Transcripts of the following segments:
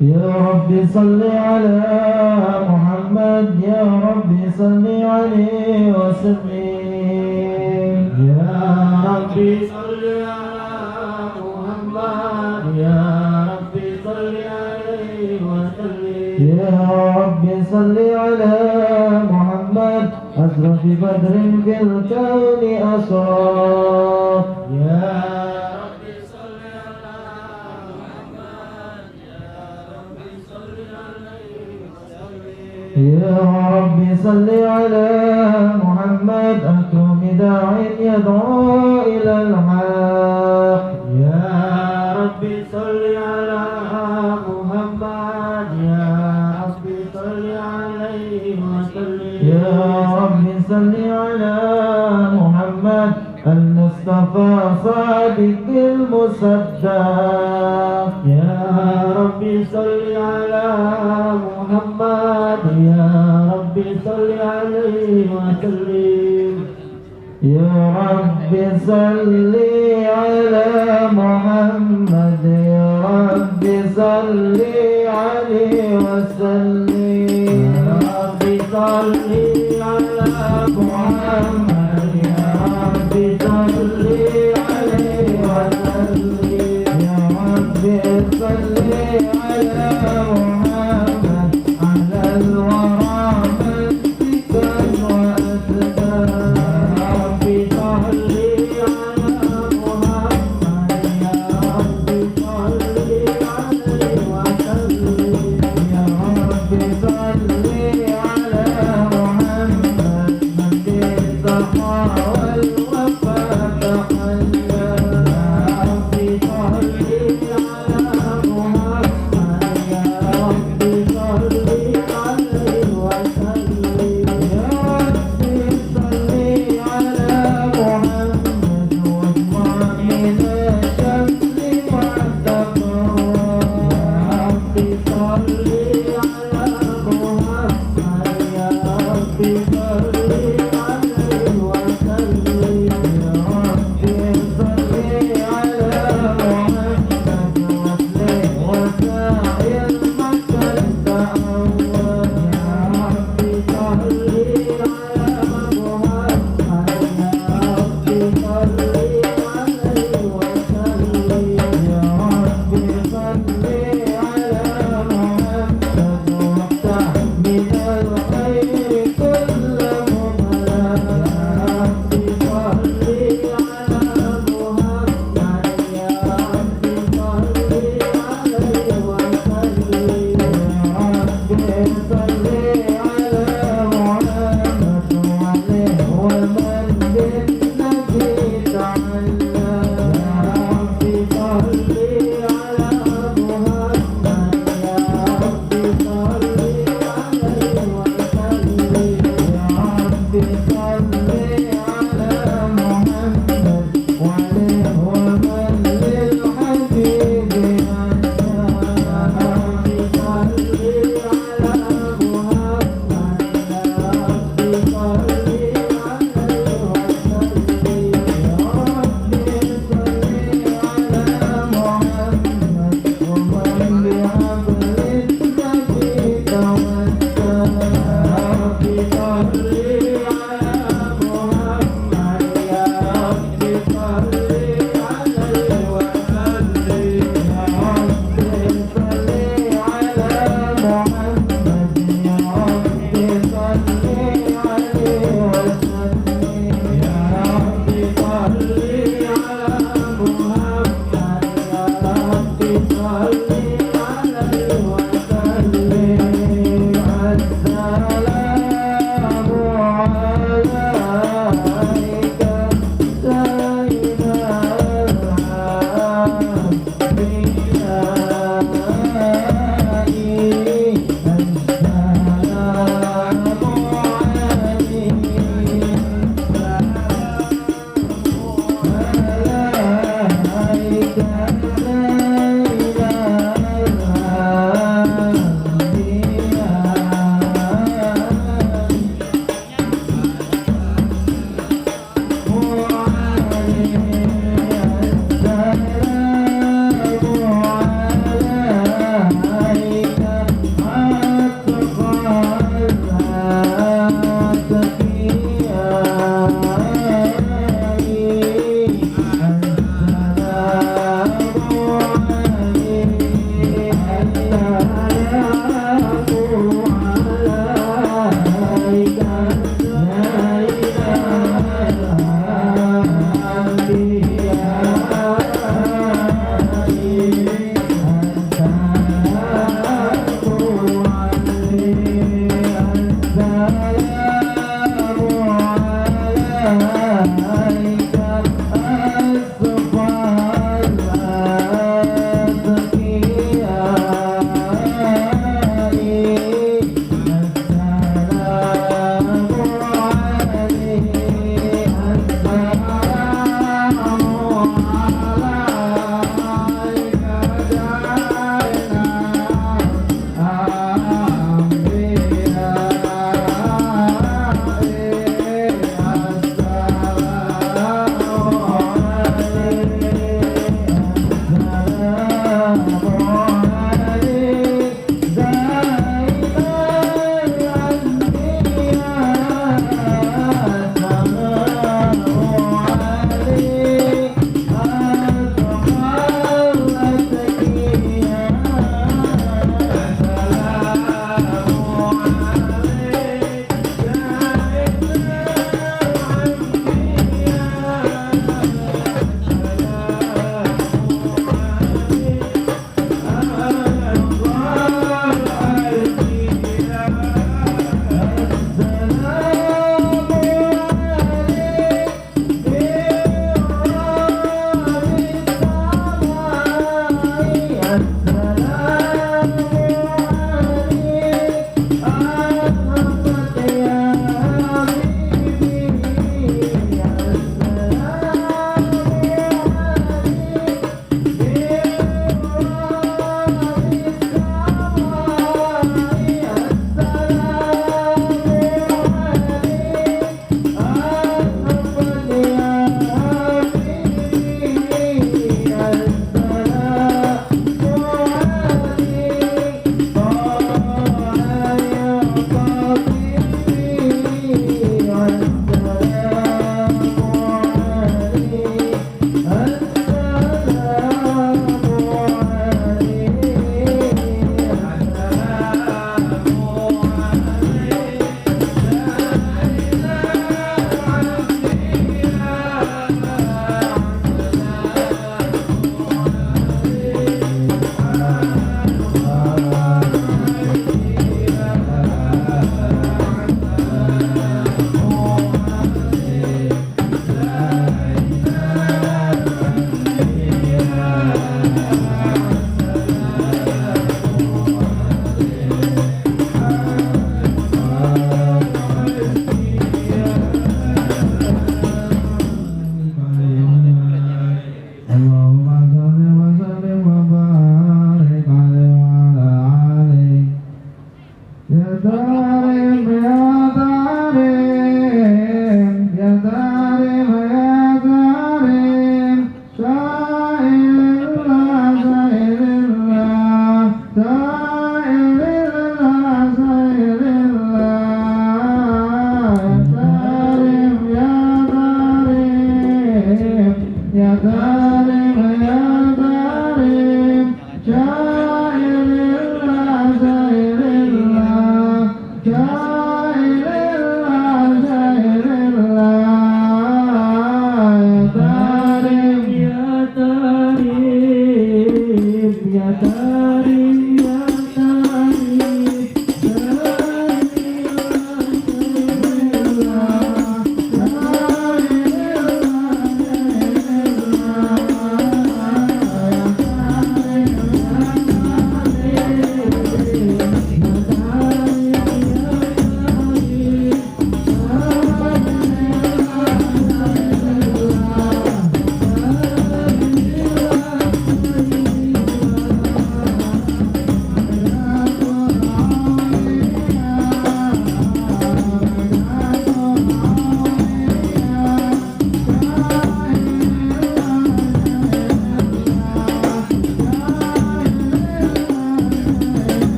يا رب صل على محمد يا رب صل عليه وسلم يا رب صل على محمد يا رب صل عليه وسلم يا رب صل على محمد أشرف بدر في الكون أشراق يا رب صل على محمد يا رب صل عليه وسلم يا رب صل على محمد أكرم داع يدعو إلى الحق يا رب صل على محمد يا رب صل عليه وسلم يا رب صل على محمد المصطفى صادق المصدق يا رب صل على محمد يا رب صل عليه وسلم يا رب صل على محمد يا رب صل عليه وسلم يا رب صل على محمد يا رب صل عليه وسلم يا رب صل على محمد على الورى مسجدا وأسدا رب صل على محمد يا رب صل عليه وسلم يا رب صل على محمد من Ya Karim Ya Karim Jairillah Jairillah Jairillah Jairillah Ya Karim Ya Karim Ya Karim Ya Karim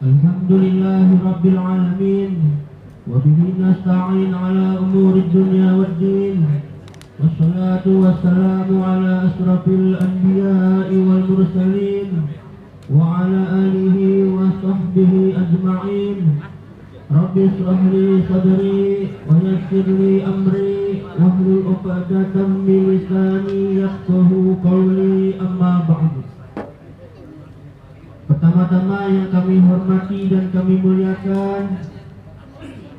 Alhamdulillahi Rabbil Alamin. Wabihi nasta'in ala umuri dunya waddin. Wassalatu wassalamu ala asrafil anbiya'i wal mursalin wa ala alihi wa sahbihi ajma'in. Rabbi shrah li sadri wa yassir li amri wahlul 'uqdatam min lisani yafqahu qawli, amma ba'du. Pertama-tama yang kami hormati dan kami muliakan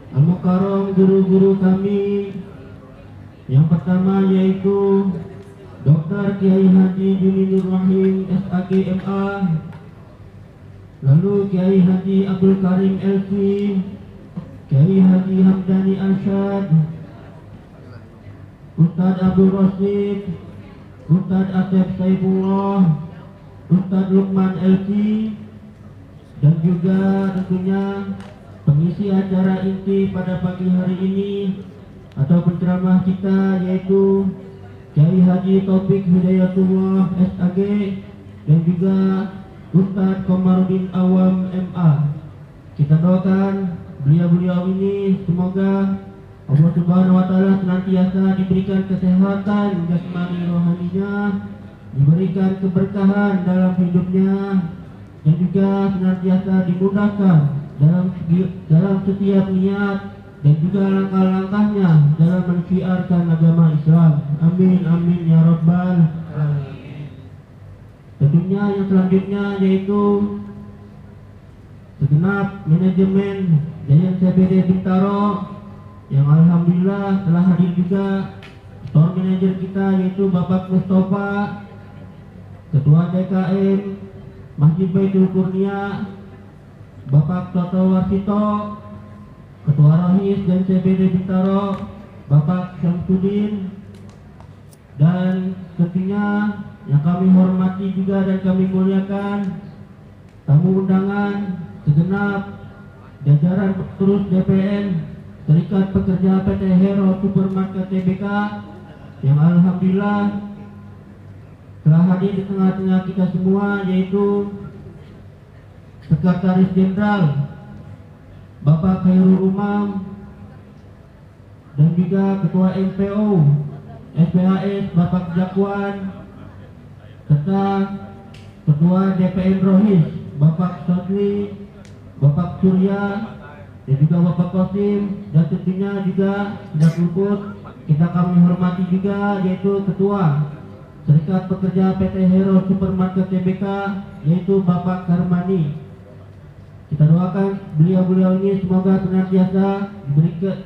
Al-Mukarram guru-guru kami. Yang pertama yaitu Dr. Kiai Haji Juminur Rahim SAG MA, lalu Kiai Haji Abdul Karim LC, Kiai Haji Hamdani Arsyad, Ustadz Abdul Rasid, Ustadz Asep Saifullah, Ustadz Lukman LC, dan juga tentunya pengisi acara inti pada pagi hari ini atau penceramah kita yaitu Kiai Haji Taufik Hidayatullah SAG dan juga Ustadz Komarudin Awam MA. Kita doakan beliau-beliau ini semoga Allah Subhanahu wa Ta'ala senantiasa diberikan kesehatan jasmani rohaninya, diberikan keberkahan dalam hidupnya, dan juga senantiasa dimudahkan dalam setiap niat dan juga langkah-langkahnya dalam mensyiarkan agama Islam. Amin amin ya rabbal alamin. Tentunya yang selanjutnya yaitu segenap manajemen Yayasan CBD Bintaro yang alhamdulillah telah hadir juga store manager kita yaitu Bapak Mustafa, Ketua DKM Masjid Baitul Kurnia, Bapak Toto Warsito, Ketua Rohis dan CBD Bintaro Bapak Syamsuddin, dan tentunya yang kami hormati juga dan kami muliakan tamu undangan segenap jajaran pengurus DPN Serikat Pekerja PT Hero Supermarket Tbk yang alhamdulillah telah hadir di tengah-tengah kita semua, yaitu Sekretaris Jenderal Bapak Khairul Umam dan juga Ketua MPO SPHS Bapak Jakwan, serta Ketua DPN Rohis Bapak Sodli, Bapak Surya, dan juga Bapak Kosim, dan tentunya juga tidak luput kita kami hormati juga yaitu Ketua Serikat Pekerja PT Hero Supermarket Tbk yaitu Bapak Karmani. Kita doakan beliau-beliau ini semoga senantiasa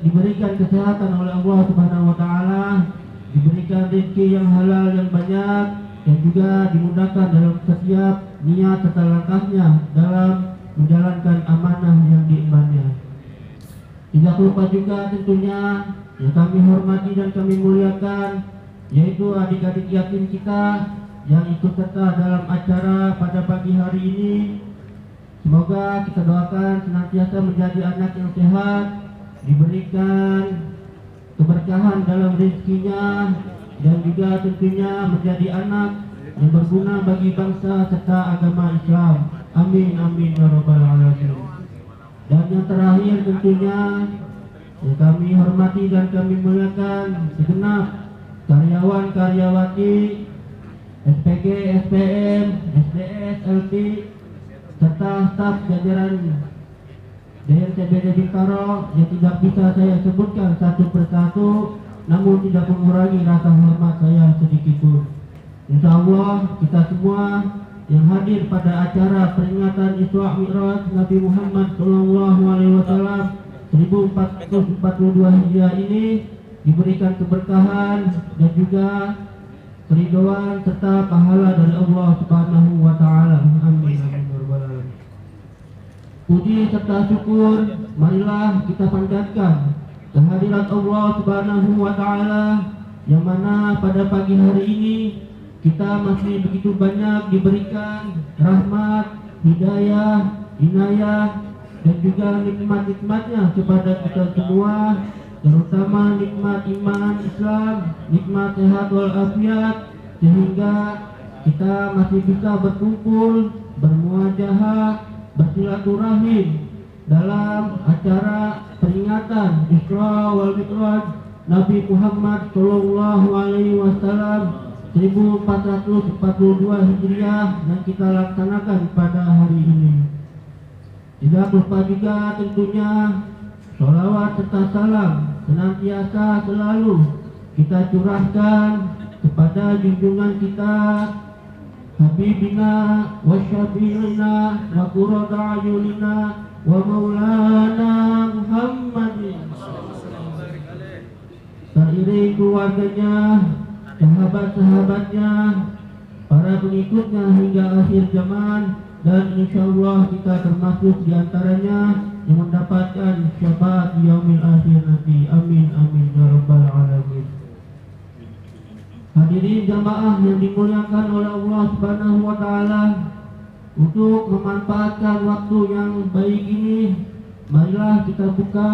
diberikan kesehatan oleh Allah Subhanahu wa Ta'ala, diberikan rezeki yang halal yang banyak, dan juga dimudahkan dalam setiap niat serta langkahnya dalam menjalankan amanah yang diembannya. Tidak lupa juga tentunya yang kami hormati dan kami muliakan yaitu adik-adik yatim kita yang ikut serta dalam acara pada pagi hari ini. Semoga kita doakan senantiasa menjadi anak yang sehat, diberikan keberkahan dalam rezekinya, dan juga tentunya menjadi anak yang berguna bagi bangsa serta agama Islam. Amin amin ya rabbal alamin. Dan yang terakhir tentunya yang kami hormati dan kami muliakan segenap karyawan-karyawati SPG, SPM, SDS, LT, serta staf jajaran Yayasan CBD Bintaro yang tidak bisa saya sebutkan satu persatu, namun tidak mengurangi rasa hormat saya sedikit pun. Insya Allah kita semua yang hadir pada acara peringatan Isra Mi'raj Nabi Muhammad SAW 1442 Hijriah ini diberikan keberkahan dan juga keridhaan serta pahala dari Allah Subhanahu wa Ta'ala. Amin. Puji serta syukur marilah kita panjatkan kehadirat Allah Subhanahu wa Ta'ala yang mana pada pagi hari ini kita masih begitu banyak diberikan rahmat, hidayah, inayah, dan juga nikmat-nikmatnya kepada kita semua, terutama nikmat iman Islam, nikmat sehat walafiat, sehingga kita masih bisa berkumpul, bermuajahah, bersilaturahim dalam acara peringatan Isra wal Mi'raj Nabi Muhammad Shallallahu Alaihi Wasallam 1442 Hijriah yang kita laksanakan pada hari ini. Tidak lupa juga tentunya sholawat serta salam senantiasa selalu kita curahkan kepada junjungan kita Habibina wa syafi'ina wa qurrata a'yunina wa maulana Muhammadin, seiring keluarganya, sahabat-sahabatnya, para pengikutnya hingga akhir zaman, dan insyaallah kita termasuk diantaranya yang mendapatkan syafaat di yaumil akhir nanti. Amin amin ya rabbal alamin. Hadirin jamaah yang dimuliakan oleh Allah Subhanahu wa taala, untuk memanfaatkan waktu yang baik ini, marilah kita buka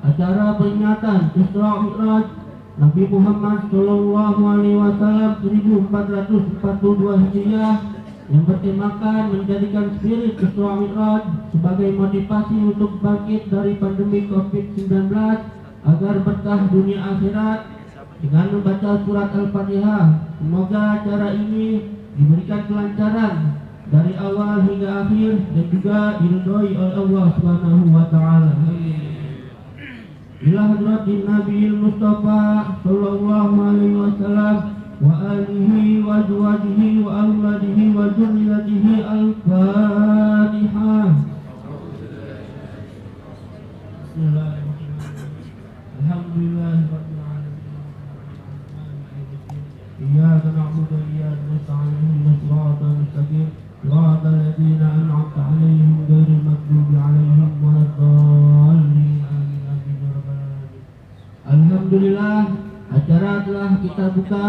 acara peringatan Isra Mi'raj Nabi Muhammad Shallallahu Alaihi Wasallam 1442 Hijriah yang bertemakan menjadikan spirit Isra Mi'raj sebagai motivasi untuk bangkit dari pandemi COVID-19 agar berkah dunia akhirat dengan membaca surat Al-Fatihah. Semoga acara ini diberikan kelancaran dari awal hingga akhir dan juga diridhoi oleh Allah Subhanahu wa taala. Ila hadratin Nabiil Mustafa sallallahu alaihi wasallam wa alihi wa azwajihi wa auladihi wa dzurriyyatihi al-Fatihah. Bismillahirrahmanirrahim. Alhamdulillahirabbil alamin. Iyyaka na'budu wa iyyaka nasta'in ihdinas siratal mustaqim siratal ladzina an'amta 'alaihim ghairil maghdubi 'alaihim waladdallin. Alhamdulillah, acara telah kita buka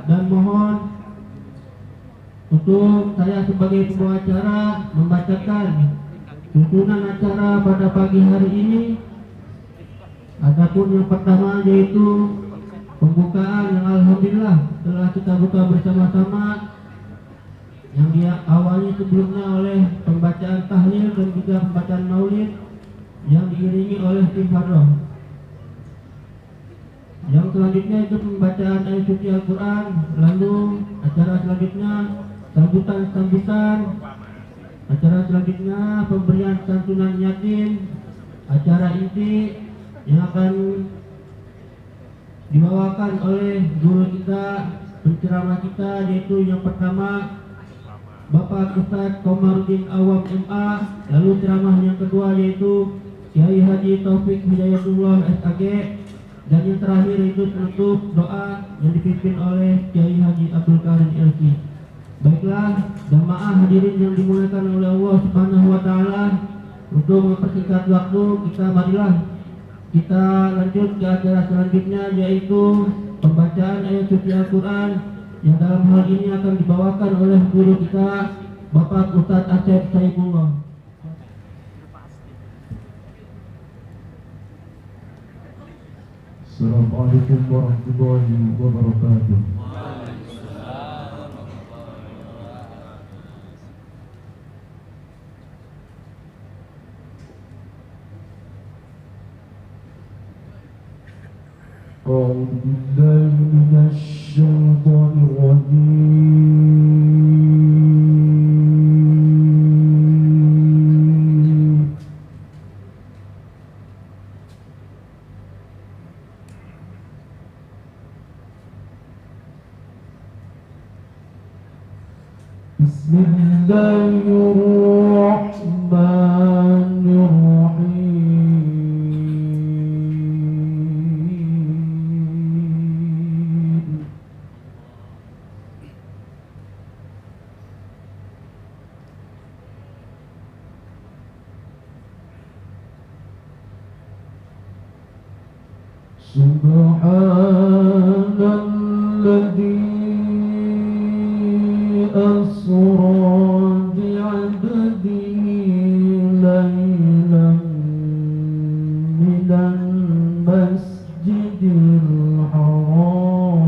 dan mohon untuk saya sebagai pembawa acara membacakan susunan acara pada pagi hari ini. Adapun yang pertama yaitu pembukaan yang alhamdulillah telah kita buka bersama-sama, yang diawali sebelumnya oleh pembacaan tahlil dan juga pembacaan maulid yang diiringi oleh tim hadroh. Yang selanjutnya itu pembacaan ayat suci Al-Quran. Lalu acara selanjutnya sambutan-sambutan. Acara selanjutnya pemberian santunan yatim. Acara inti yang akan dibawakan oleh guru kita, penceramah kita, yaitu yang pertama Bapak Ustadz Komarudin Awam MA. Lalu ceramah yang kedua yaitu Kiai Haji Taufik Hidayatullah SAG. Dan yang terakhir itu penutup doa yang dipimpin oleh Kiai Haji Abdul Karim LC. Baiklah, jamaah hadirin yang dimuliakan oleh Allah Subhanahu wa taala, untuk mempersingkat waktu, marilah kita lanjut ke acara selanjutnya, yaitu pembacaan ayat suci Al-Quran yang dalam hal ini akan dibawakan oleh guru kita Bapak Ustadz Asep Saifullah. Assalamualaikum warahmatullahi wabarakatuh. A'udzu billahi minasy syaithanir rajim. Bismillahirrahmanirrahim. Subhanalladzi asra bi'abdihi laylan minal masjidil haram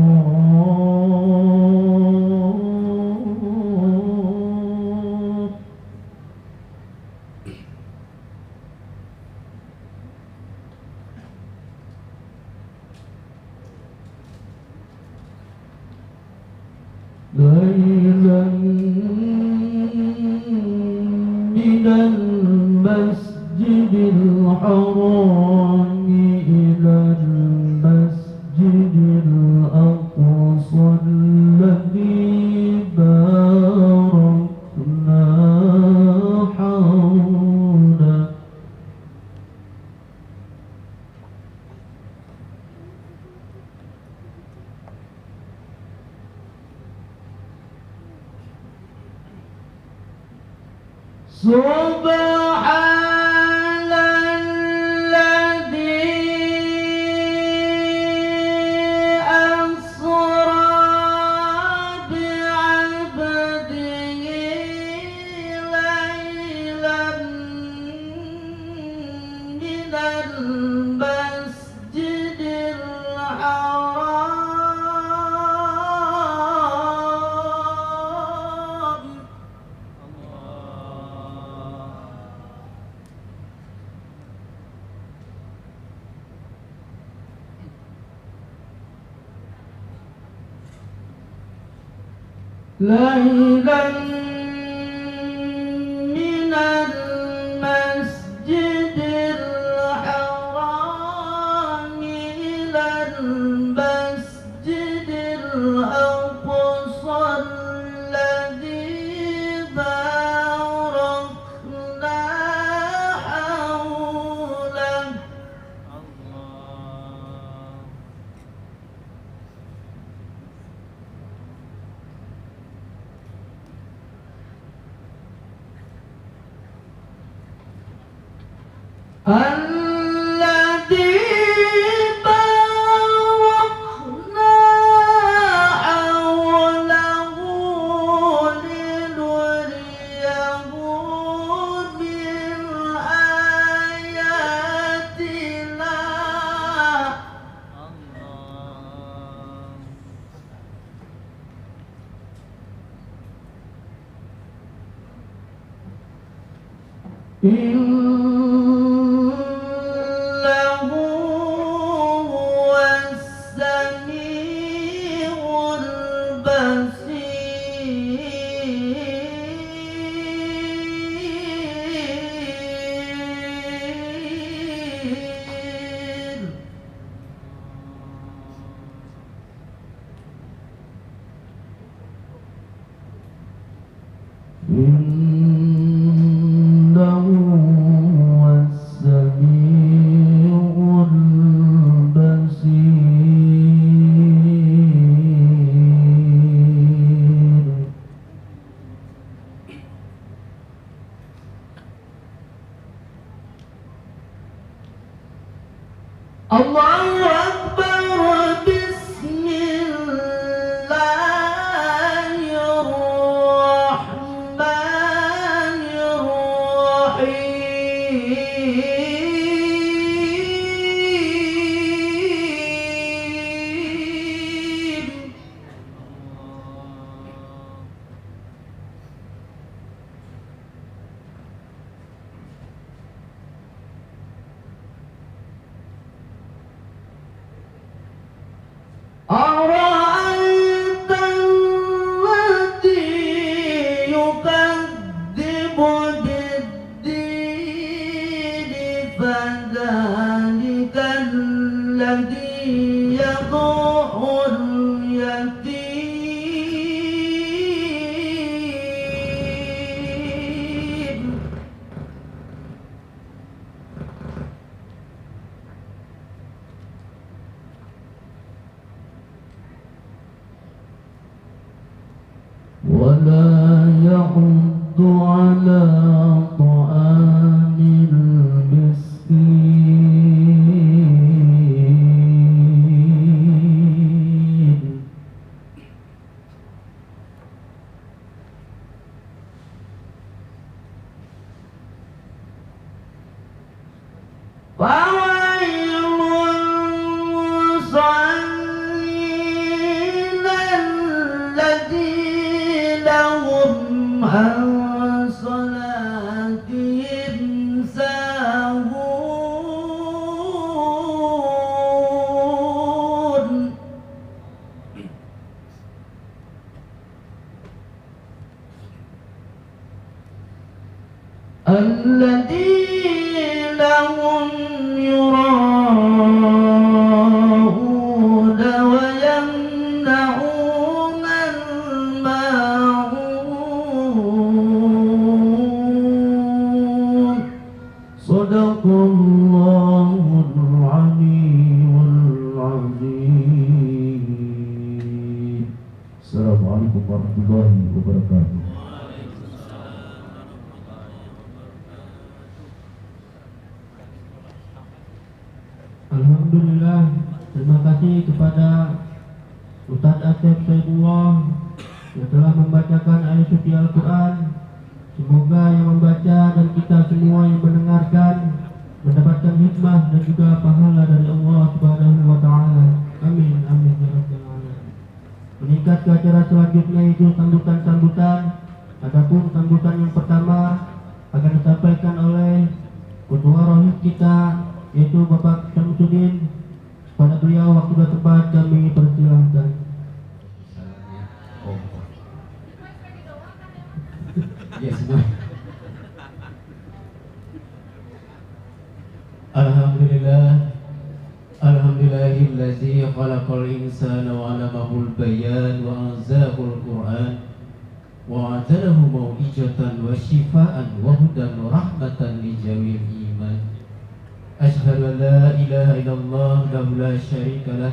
ليلا من المسجد الحرام إلى المسجد الأقصى الذي باركنا حوله سبحان الذي أسرى بعبده ليلا من المسجد الحرام ليلا من المسجد الحرام إلى المسجد الأقصى الذي باركنا حوله الذي باركنا حوله لنريه من آياتنا إنه هو السميع البصير إنه هو السميع البصير الله أكبر بسم الله الرحمن الرحيم أرأيت الذي يكذب بالدين فذلك الذي يدع اليتيم ولا يحض على طعام المسكين فويل للمصلين الذين هم عن صلاتهم ساهون الذين هم يراءون ويمنعون الماعون صدق الله العلي العظيم. Assalamualaikum warahmatullahi wabarakatuh. Alhamdulillah, terima kasih kepada Ustaz Asep Saifullah yang telah membacakan ayat suci Al-Quran. Semoga yang membaca dan kita semua yang mendengarkan mendapatkan hikmah dan juga pahala dari Allah Subhanahu wa Ta'ala. Amin, amin ya rabbal alamin. Meningkat ke acara selanjutnya itu sambutan-sambutan. Adapun sambutan yang pertama akan disampaikan oleh Ketua Rohis kita, yaitu Bapak Syamsuddin. Pada beliau waktu dan tempat kami persilahkan. Ya semua. Alhamdulillahillazi khalaqal insana wa 'allamahul bayan wa anzalahul Qur'an wa 'adalahu mau'izatan wa shifaan wa hudan wa rahmatan li jami'il iman. Asyhadu an la ilaha illallah wahdahu la syarika lah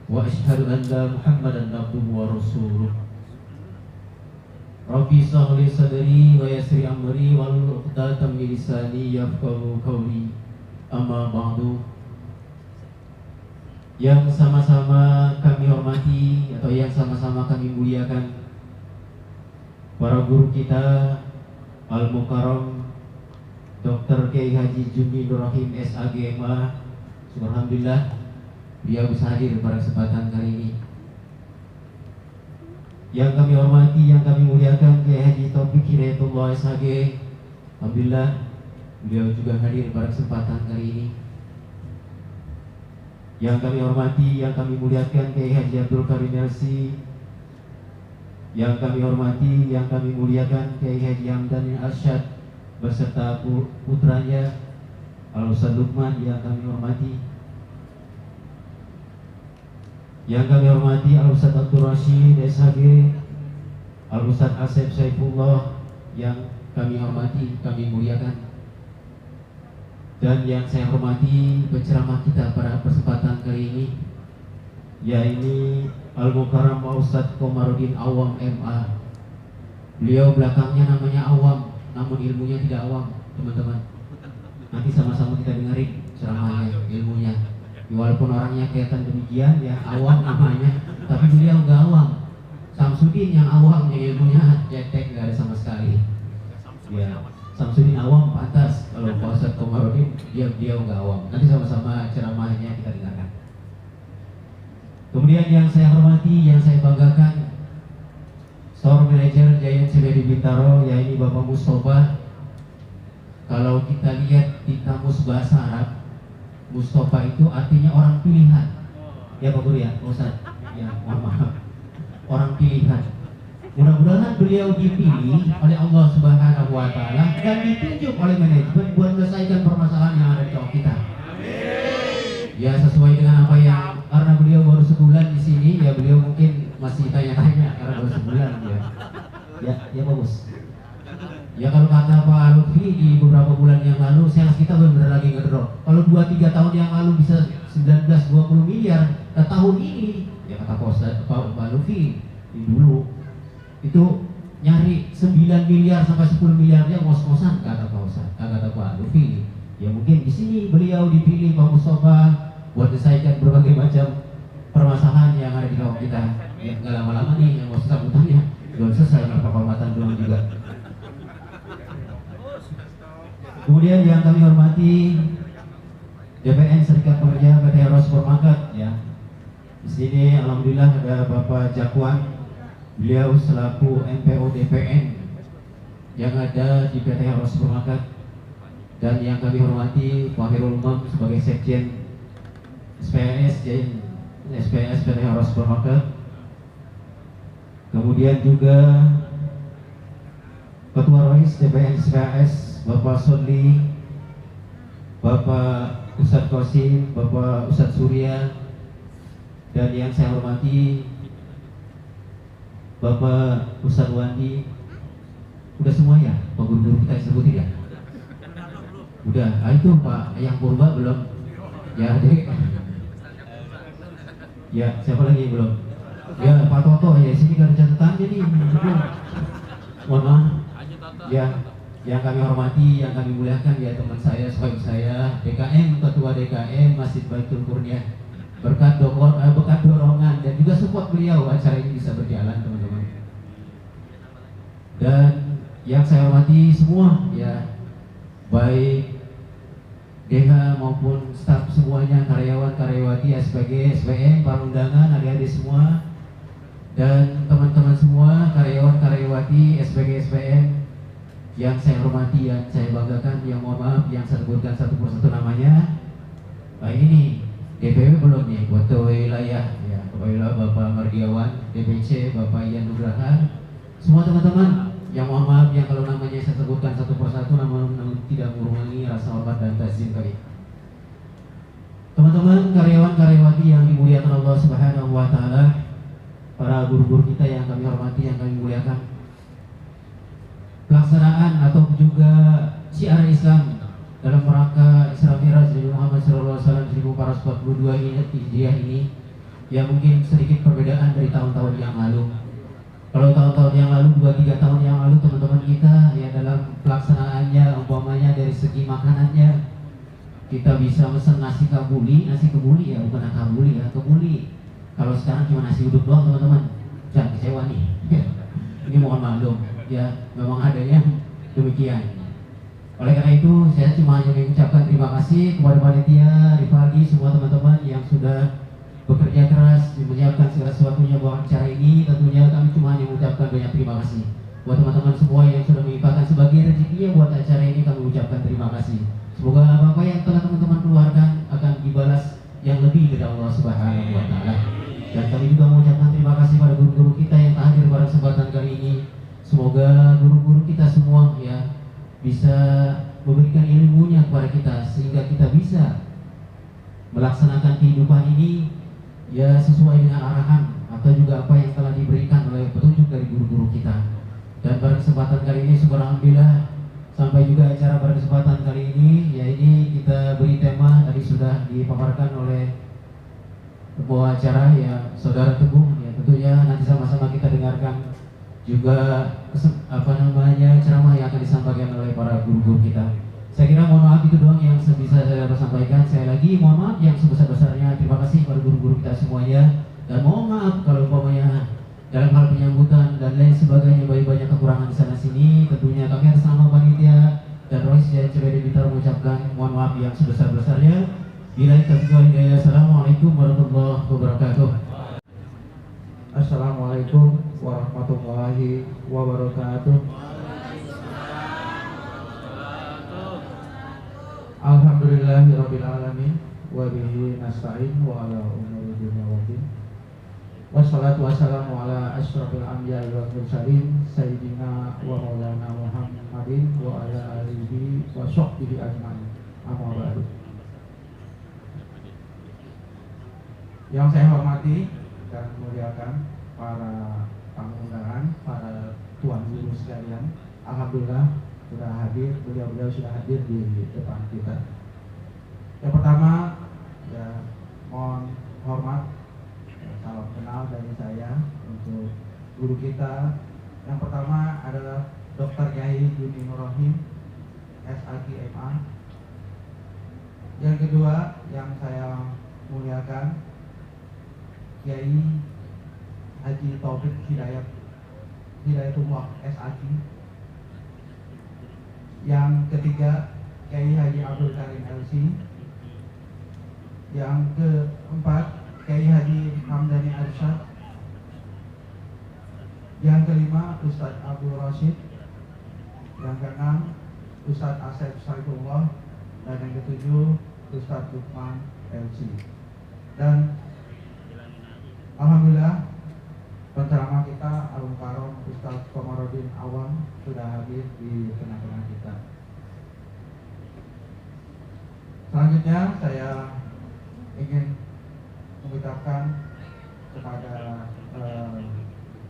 wa asyhadu anna Muhammadan abduhu wa rasuluh. Rabbi shrah li sadri wa yassir amri wahlul 'uqdatam min lisani yafqahu qawli. Amma ba'du. Yang sama-sama kami hormati atau yang sama-sama kami muliakan para guru kita Al-Mukarram Dr. Kiai Haji Jumi Nur Rahim SAG MA. Alhamdulillah beliau bisa hadir pada kesempatan kali ini. Yang kami hormati, yang kami muliakan Kiai Haji Taufik Hidayatullah SHG. Alhamdulillah beliau juga hadir pada kesempatan kali ini. Yang kami hormati, yang kami muliakan Kiai Haji Abdul Karim Yarsi. Yang kami hormati, yang kami muliakan Kiai Haji Hamdan Arsyad beserta putranya Al-Ustaz Lukman yang kami hormati. Yang kami hormati Al-Ustaz Abdul Rashid SHG, Al-Ustaz Asep Saifullah yang kami hormati, kami muliakan. Dan yang saya hormati penceramah kita pada kesempatan kali ini, yaitu Al-Mukarram Ustaz Komarudin Awam MA. Beliau belakangnya namanya Awam, namun ilmunya tidak awam, teman-teman. Nanti sama-sama kita dengerin ceramahnya, ilmunya. Walaupun orangnya kelihatan demikian, ya awam namanya, tapi beliau nggak awam. Samsudin yang awam, yang ilmunya cetek, nggak ada sama sekali. Ya, Samsudin awam pantas. Kalau Pak Ustadz Komarudin, dia nggak awam. Nanti sama-sama ceramahnya kita dengarkan. Kemudian yang saya hormati, yang saya banggakan, Store Manager Giant CBD Bintaro, yaitu Bapak Mustafa. Kalau kita lihat di kamus bahasa Arab, Mustafa itu artinya orang pilihan. Ya Pak Guru ya, Ustaz. Ya, mohon maaf. Orang pilihan. Mudah-mudahan beliau dipilih oleh Allah Subhanahu wa Ta'ala dan ditunjuk oleh manajemen buat menyelesaikan permasalahan yang ada di kaum kita. Ya, sesuai dengan apa yang, karena beliau baru sebulan di sini, ya beliau mungkin masih tanya-tanya karena baru sebulan ya. Ya bagus. Ya kalau kata Pak Lutfi di beberapa bulan yang lalu, sales kita benar-benar lagi ngedrop. Kalau 2-3 tahun yang lalu bisa 19-20 miliar, nah tahun ini, ya kata Pak Lutfi dulu itu nyari 9 miliar sampai 10 miliarnya ngos-ngosan, kata Pak Lutfi. Ya mungkin di sini beliau dipilih Pak Mustafa buat menyelesaikan berbagai macam permasalahan yang ada di kaum kita. Ya nggak lama-lama nih yang mau sambutannya belum selesai, Pak Hormatan belum juga. Kemudian yang kami hormati DPN Serikat Pekerja PT Hero Supermarket ya. Di sini alhamdulillah ada Bapak Jakwan, beliau selaku MPO DPN yang ada di PT Hero Supermarket. Dan yang kami hormati Pak Hirul Umam sebagai Sekjen SPS PT Hero Supermarket. Kemudian juga Ketua Rohis DPN SPS Bapak Sodli, Bapak Ustadz Qasim, Bapak Ustadz Surya, dan yang saya hormati Bapak Ustadz Wandi. Udah semua ya Pak Guru kita sebutin ya? Udah, itu Pak yang Purba belum? Ya, Dek. Ya, siapa lagi belum? Ya, Pak Toto, ya sini kan catatan jadi. Mohon maaf. Ya, yang kami hormati, yang kami muliakan ya teman saya, sahabat saya, DKM, Ketua DKM Masjid Baitul Kurnia. Berkat dorongan dan juga support beliau acara ini bisa berjalan teman-teman. Dan yang saya hormati semua ya, baik DH maupun staf semuanya, karyawan, karyawati, SPG, SPM, para undangan, adik-adik semua, dan teman-teman semua, karyawan, karyawati, SPG, SPM, yang saya hormati, yang saya banggakan, yang mohon maaf, yang saya sebutkan satu persatu namanya. Nah ini DPW belum nih, Ketua Wilayah, ya, Ketua Wilayah Bapak Mardiawan, DPC Bapak Ian Nugraha, semua teman-teman. Yang mohon maaf yang kalau namanya saya sebutkan satu persatu namun tidak mengurangi rasa hormat dan ta'zim kami. Teman-teman karyawan karyawati yang dimuliakan Allah Subhanahu wa taala, para guru-guru kita yang kami hormati, yang kami muliakan. Pelaksanaan atau juga syiar Islam dalam rangka Isra Miraj Nabi Muhammad SAW 1442 ini ya mungkin sedikit perbedaan dari tahun-tahun yang lalu. Kalau tahun-tahun yang lalu, 2-3 tahun yang lalu teman-teman kita ya dalam pelaksanaannya umpamanya dari segi makanannya kita bisa mesen nasi kebuli ya, bukan kabuli ya, kebuli. Kalau sekarang cuma nasi uduk doang teman-teman, jangan kecewa nih. Ini mohon maklum ya, memang adanya demikian. Oleh karena itu saya cuma hanya mengucapkan terima kasih kepada panitia, Rifaldi, semua teman-teman yang sudah bekerja keras menyiapkan segala sesuatunya buat acara ini. Tentunya kami cuma hanya mengucapkan banyak terima kasih buat teman-teman semua yang sudah mengimpahkan sebagai rezekinya buat acara ini. Kami ucapkan terima kasih. Semoga apa yang telah teman-teman keluarkan akan dibalas yang lebih dari Allah Subhanahu wa taala. Dan kami juga mengucapkan terima kasih pada guru-guru kita yang hadir pada kesempatan kali ini. Semoga guru-guru kita semua ya bisa memberikan ilmunya kepada kita sehingga kita bisa melaksanakan kehidupan ini ya sesuai dengan arahan atau juga apa yang telah diberikan oleh petunjuk dari guru-guru kita. Dan pada kesempatan kali ini alhamdulillah sampai juga acara pada kesempatan kali ini ya ini kita beri tema tadi sudah dipaparkan oleh ketua acara ya Saudara Teguh ya, tentunya nanti sama-sama kita dengarkan juga ceramah yang akan disampaikan oleh para guru-guru kita. Saya kira mohon maaf itu doang yang bisa saya dapat sampaikan. Saya lagi mohon maaf yang sebesar-besarnya. Terima kasih kepada guru-guru kita semuanya. Dan mohon maaf kalau umpamanya dalam hal penyambutan dan lain sebagainya banyak kekurangan di sana sini. Tentunya kami atas nama panitia dan Rois dan CBD Blitar mengucapkan mohon maaf yang sebesar-besarnya. Bila hidayah. Assalamualaikum warahmatullahi wabarakatuh. Assalamualaikum warahmatullahi wabarakatuh. Alhamdulillahirabbil alamin wa bihi nasta'in wa ala umuri dunya waddin. Wassalatu wassalamu ala asyrafil anbiya'i wal mursalin sayyidina wa maulana Muhammadin wa ala alihi wa sahbihi ajmain. Amma ba'du. Yang saya hormati dan muliakan para tamu undangan, para tuan guru sekalian, alhamdulillah sudah hadir, beliau-beliau sudah hadir di depan kita. Yang pertama, ya mohon hormat, salam kenal dari saya untuk guru kita. Yang pertama adalah Dr. Yai Yuni Nurrohim, SAG MA. Yang kedua yang saya muliakan, Kiai Haji Taufik Hidayatullah SAG. Yang ketiga Kiai Haji Abdul Karim LC. Yang keempat Kiai Haji Hamdani Arsyad. Yang kelima Ustadz Abdul Rashid. Yang keenam Ustadz Asep Saifullah. Dan yang ketujuh Ustadz Lukman LC. Dan alhamdulillah penceramah kita Alum Karom Ustadz Komarudin Awam sudah hadir di tengah-tengah kita. Selanjutnya saya ingin mengucapkan kepada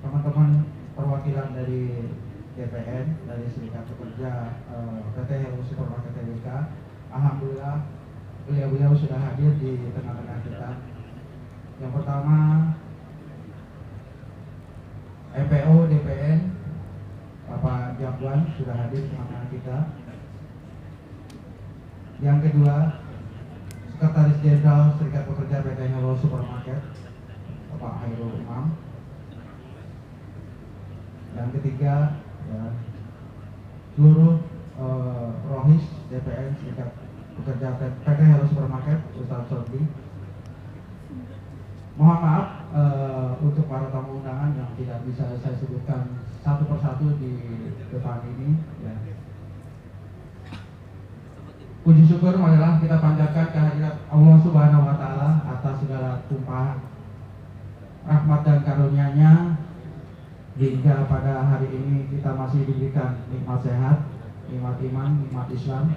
teman-teman perwakilan dari DPN, dari Serikat Pekerja PT Hero Supermarket Tbk. Alhamdulillah beliau-beliau sudah hadir di tengah-tengah kita. Yang pertama MPO DPN Bapak Jakwan sudah hadir di tengah-tengah kita. Yang kedua Sekretaris Jenderal Serikat Pekerja PT Hero Supermarket Bapak Hairul Umam. Yang ketiga ya, seluruh Rohis DPN Serikat Pekerja PT Hero Supermarket Ustaz Sordi. Mohon maaf untuk para tamu undangan yang tidak bisa saya sebutkan satu persatu di depan ini ya. Puji syukur marilah kita panjatkan kehadirat Allah Subhanahu wa taala atas segala tumpahan rahmat dan karunia-Nya hingga pada hari ini kita masih diberikan nikmat sehat, nikmat iman, nikmat Islam,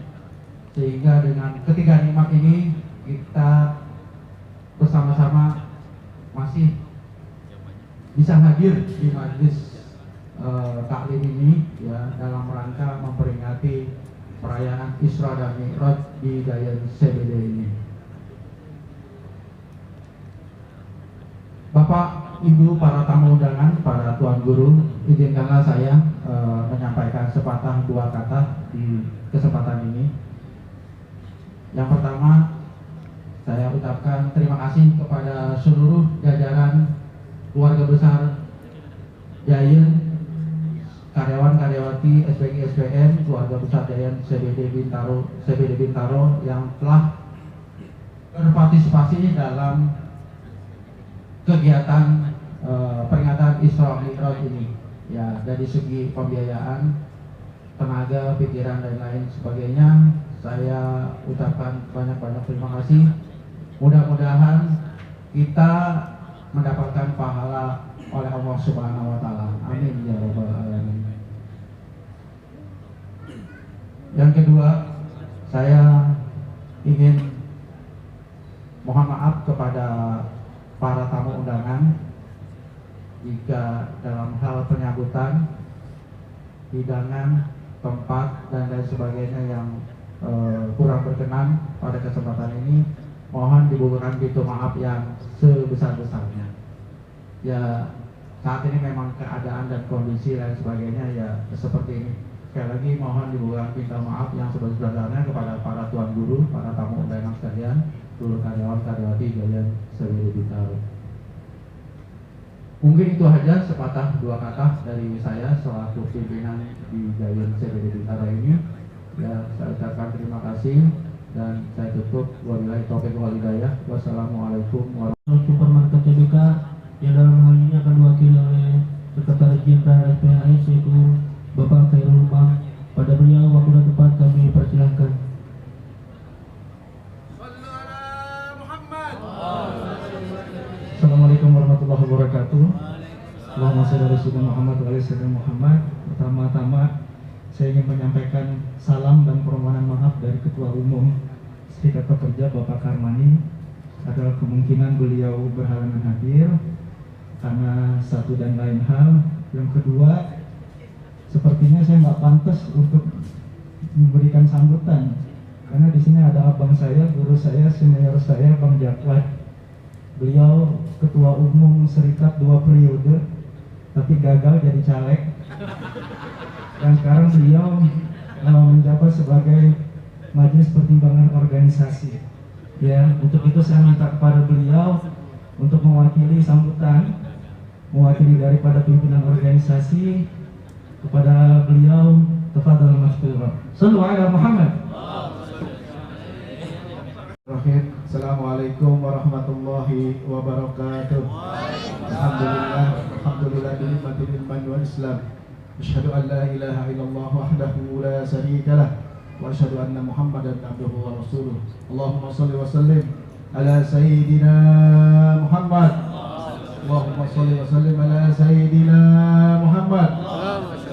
sehingga dengan ketiga nikmat ini kita bersama-sama masih bisa hadir di majlis taklim ini ya, dalam rangka memperingati perayaan Isra dan Mi'raj di Dayan CBD ini. Bapak, Ibu, para tamu undangan, para tuan guru, izinkanlah saya menyampaikan sepatah dua kata di kesempatan ini. Yang pertama, saya ucapkan terima kasih kepada seluruh jajaran keluarga besar Dayan, karyawan-karyawati SPG SPN, keluarga besar Dayan CBD Bintaro yang telah berpartisipasi dalam kegiatan peringatan Isra Mi'raj ini ya, dari segi pembiayaan, tenaga, pikiran dan lain sebagainya. Saya ucapkan banyak-banyak terima kasih. Mudah-mudahan kita mendapatkan pahala oleh Allah Subhanahu wa taala. Amin ya rabbal alamin. Yang kedua, saya ingin mohon maaf kepada para tamu undangan jika dalam hal penyambutan, hidangan, tempat dan lain sebagainya yang kurang berkenan pada kesempatan ini, mohon dibubuhkan pintu maaf yang sebesar-besarnya. Ya, saat ini memang keadaan dan kondisi lain sebagainya ya seperti ini. Sekali lagi mohon dibubuhkan pintu maaf yang sebesar-besarnya kepada para tuan guru, para tamu undangan sekalian, seluruh karyawan-karyawati Dayan CBD Bintaro. Mungkin itu aja sepatah dua kata dari saya selaku pimpinan di Dayan CBD Bintaro ini. Ya, saya ucapkan terima kasih dan saya tutup. Wabillahi taufiq wal hidayah. Wassalamualaikum warahmatullahi Supermarket Tbk yang dalam hal ini akan diwakili oleh Sekretaris Jenderal SPHS yaitu Bapak Khairul Umam. Pada beliau waktu dan tempat kami persilahkan. Assalamualaikum warahmatullahi wabarakatuh. Allahumma shalli ala sayyidina Muhammad wa ala sayyidina Muhammad. Pertama-tama saya ingin menyampaikan salam dan permohonan maaf dari Ketua Umum Serikat Pekerja Bapak Karmani. Adalah kemungkinan beliau berhalangan hadir karena satu dan lain hal. Yang kedua, sepertinya saya nggak pantas untuk memberikan sambutan karena di sini ada abang saya, guru saya, senior saya, Bang Jakwan. Beliau Ketua Umum Serikat 2 periode, tapi gagal jadi caleg. Dan sekarang beliau menjabat sebagai Majelis Pertimbangan Organisasi. Ya, untuk itu saya minta kepada beliau untuk mewakili sambutan, mewakili daripada pimpinan organisasi kepada beliau. Tafadhal mashkura. Shallu ala Muhammad. Assalamualaikum warahmatullahi wabarakatuh. Alhamdulillah binikmati iman wal Islam. Asyhadu an la ilaha illallah wahdahu la syarika lah wa asyhadu anna Muhammadan abduhu wa rasuluh. Allahumma shalli wa sallim ala sayyidina Muhammad. Allahumma shalli wa sallim ala sayyidina Muhammad.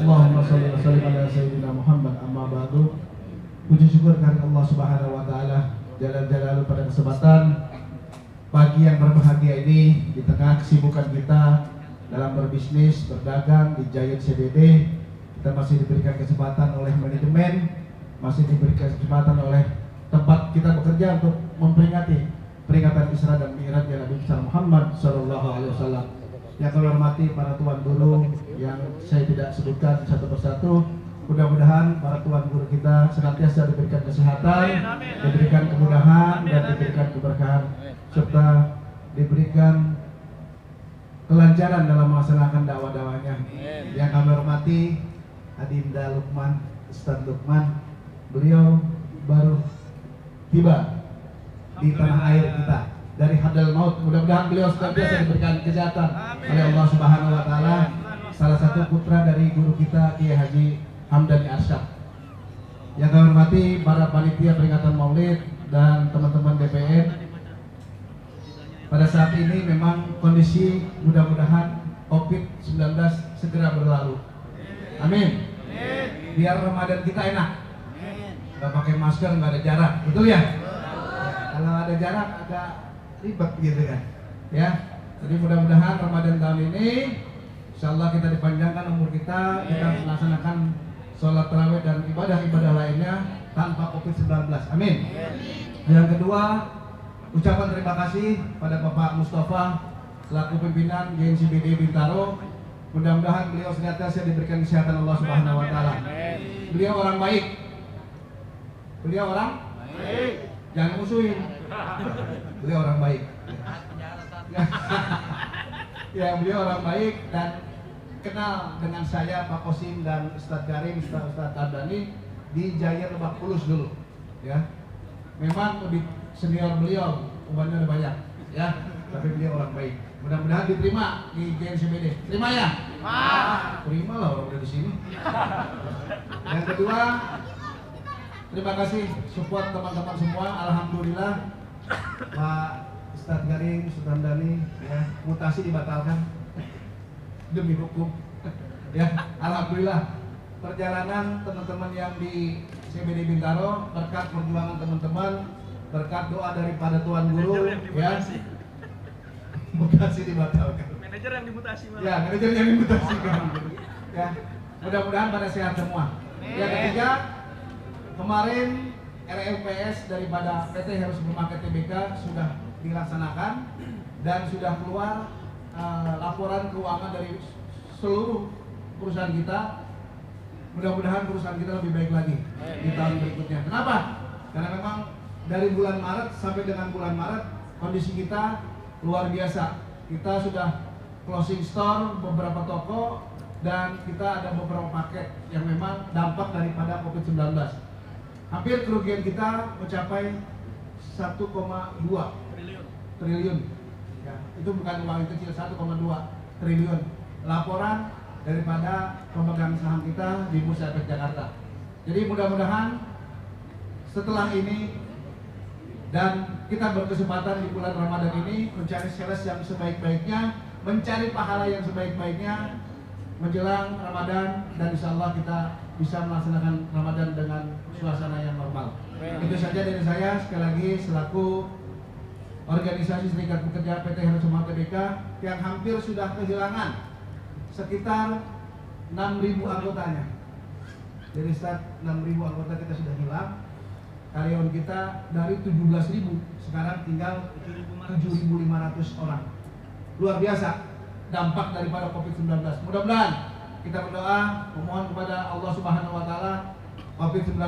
Allahumma shalli wa sallim ala sayyidina Muhammad. Amma ba'du. Puji syukur kepada Allah Subhanahu wa taala Jalla Jalaluhu pada kesempatan pagi yang berbahagia ini di tengah kesibukan kita dalam berbisnis, berdagang di Giant CBD, kita masih diberikan kesempatan oleh manajemen, masih diberikan kesempatan oleh tempat kita bekerja untuk memperingati peringatan Isra dan Mi'rajnya Nabi besar Muhammad Sallallahu Alaihi Wasallam. Yang kami hormati para tuan guru yang saya tidak sebutkan satu persatu. Mudah-mudahan para tuan guru kita senantiasa diberikan kesehatan, diberikan kemudahan dan diberikan keberkahan, serta diberikan kelancaran dalam melaksanakan dakwah-dakwahnya. Yang kami hormati Adinda Lukman, Ustadz Lukman, beliau baru tiba di tanah air kita dari Hadal Maut. Mudah-mudahan beliau senantiasa diberikan kesehatan oleh Allah Subhanahu Wa Taala. Salah satu putra dari guru kita Kiai Haji Hamdani Arsyad. Yang kami hormati para panitia peringatan Maulid dan teman-teman DPN. Pada saat ini memang kondisi mudah-mudahan COVID-19 segera berlalu. Amin. Biar Ramadan kita enak. Nggak pakai masker, nggak ada jarak, betul ya? Kalau ada jarak agak ribet gitu kan. Ya. Jadi mudah-mudahan Ramadan tahun ini insya Allah kita dipanjangkan umur kita melaksanakan sholat tarawih dan ibadah-ibadah lainnya tanpa COVID-19. Amin. Yang kedua, ucapan terima kasih pada Bapak Mustafa selaku pimpinan GNCBD Bintaro. Mudah-mudahan beliau senantiasa diberikan kesehatan Allah Subhanahu Wa Taala. Beliau orang baik. Beliau orang baik. Jangan musuhin. Beliau orang baik. Ya, beliau orang baik dan kenal dengan saya, Pak Kosim dan Ustadz Karim, Ustadz Ardani di Jaya Lebak Bulus dulu. Ya, memang lebih senior beliau, umurnya udah banyak, ya. Tapi beliau orang baik. Mudah-mudahan diterima di GNCBD. Terima ya? Terima lah orang udah di sini. Yang kedua, terima kasih support teman-teman semua. Alhamdulillah, Pak Ustadz Karim, Ustadz Ardani, ya, mutasi dibatalkan demi hukum. Ya, alhamdulillah perjalanan teman-teman yang di CBD Bintaro berkat perjuangan teman-teman, berkat doa daripada tuan guru, ya, mutasi dibatalkan. Manajer yang dimutasi malah. Ya, manajer yang dimutasikan. Ya, mudah-mudahan pada sehat semua. Yang ketiga, kemarin RUPS daripada PT Heru Supermarket Tbk sudah dilaksanakan dan sudah keluar laporan keuangan dari seluruh perusahaan kita. Mudah-mudahan perusahaan kita lebih baik lagi di tahun berikutnya. Kenapa? Karena memang dari bulan Maret sampai dengan bulan Maret kondisi kita luar biasa. Kita sudah closing store beberapa toko dan kita ada beberapa paket yang memang dampak daripada COVID-19. Hampir kerugian kita mencapai 1,2 triliun. Ya, itu bukan uang yang kecil, 1,2 triliun. Laporan daripada pemegang saham kita di Bursa Efek Jakarta. Jadi mudah-mudahan setelah ini dan kita berkesempatan di bulan Ramadan ini mencari sales yang sebaik-baiknya, mencari pahala yang sebaik-baiknya menjelang Ramadan, dan insya Allah kita bisa melaksanakan Ramadan dengan suasana yang normal. Itu saja dari saya. Sekali lagi selaku organisasi Serikat Pekerja PT Heru Supermarket Tbk yang hampir sudah kehilangan sekitar 6.000 anggotanya. Jadi start 6.000 anggota kita sudah hilang. Karyawan kita dari 17.000 sekarang tinggal 7.500 orang. Luar biasa dampak daripada COVID-19. Mudah-mudahan kita berdoa memohon kepada Allah Subhanahu Wa Taala COVID-19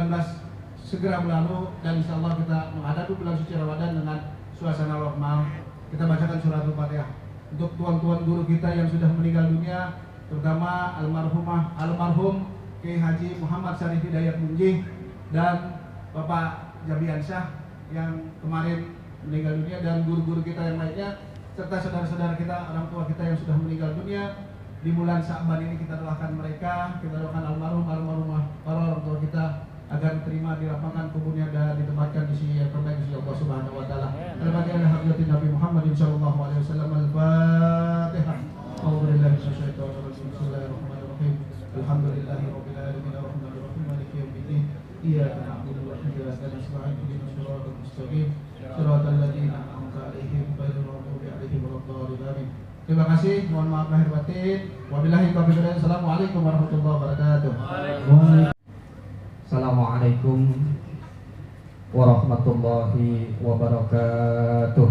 segera berlalu dan insya Allah kita menghadapi bulan suci Ramadan dengan suasana normal. Kita bacakan surat Al-Fatihah untuk tuan-tuan guru kita yang sudah meninggal dunia, terutama almarhum Kiai Haji Muhammad Syarif Hidayat Munjih dan Bapak Jabiansyah yang kemarin meninggal dunia, dan guru-guru kita yang lainnya serta saudara-saudara kita, orang tua kita yang sudah meninggal dunia. Di bulan Sya'ban ini kita doakan mereka, kita doakan almarhumah para orang tua kita agar diterima, dilapangkan kuburnya dan ditempatkan di sini yang terbaik di sisi Allah Subhanahu Wa Taala. Al-Fatihah hadratin Nabi Muhammad sallallahu alaihi wasallam. Al-Fatihah. A'udzubillahi minasyaitonir rajim. Bismillahirrahmanirrahim. Alhamdulillahirabbil alamin arrahmanirrahim maliki yaumiddin. Iyyaka إياك نعبد وإياك نستعين اهدنا الصراط المستقيم صراط الذين أنعمت عليهم غير المغضوب عليهم ولا الضالين. Terima kasih, mohon maaf lahir batin. Wabillahi taufiq wal hidayah. Assalamualaikum warahmatullahi wabarakatuh. Assalamualaikum warahmatullahi wabarakatuh.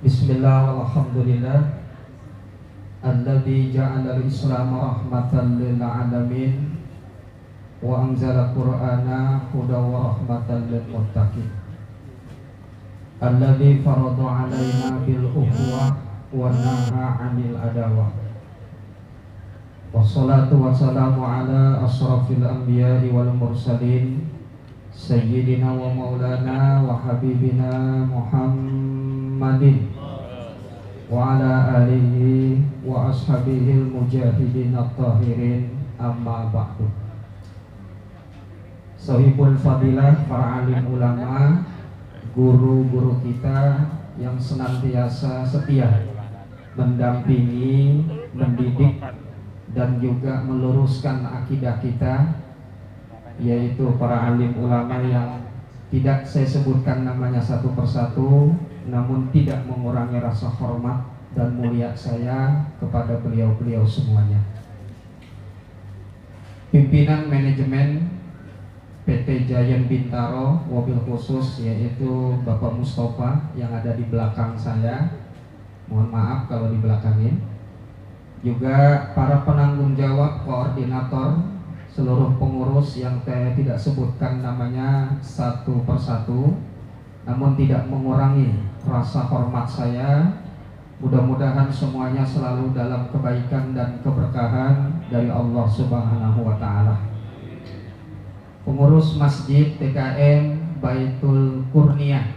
Bismillah walhamdulillah alladzi ja'ala al-islam rahmatan lil alamin wa anzala qur'ana hudan wa rahmatan lil muttaqin alladzi farada 'alaina bil ukhuwah wa naha 'anil adawah. Wassalatu wassalamu ala asrafil anbiya'i wal mursalin sayyidina wa maulana wa habibina Muhammadin wa ala alihi wa ashabihil mujahidin at-tahirin, amma ba'du. Sahibul fadilah, para alim ulama, guru-guru kita yang senantiasa setia mendampingi, mendidik dan juga meluruskan akidah kita, yaitu para alim ulama yang tidak saya sebutkan namanya satu persatu, namun tidak mengurangi rasa hormat dan mulia saya kepada beliau-beliau semuanya. Pimpinan manajemen PT Giant Bintaro, wabil khusus yaitu Bapak Mustafa yang ada di belakang saya, mohon maaf kalau di belakangin. Juga para penanggung jawab, koordinator, seluruh pengurus yang saya tidak sebutkan namanya satu persatu, namun tidak mengurangi rasa hormat saya. Mudah-mudahan semuanya selalu dalam kebaikan dan keberkahan dari Allah Subhanahu wa Ta'ala. Pengurus Masjid TKM Baitul Kurnia,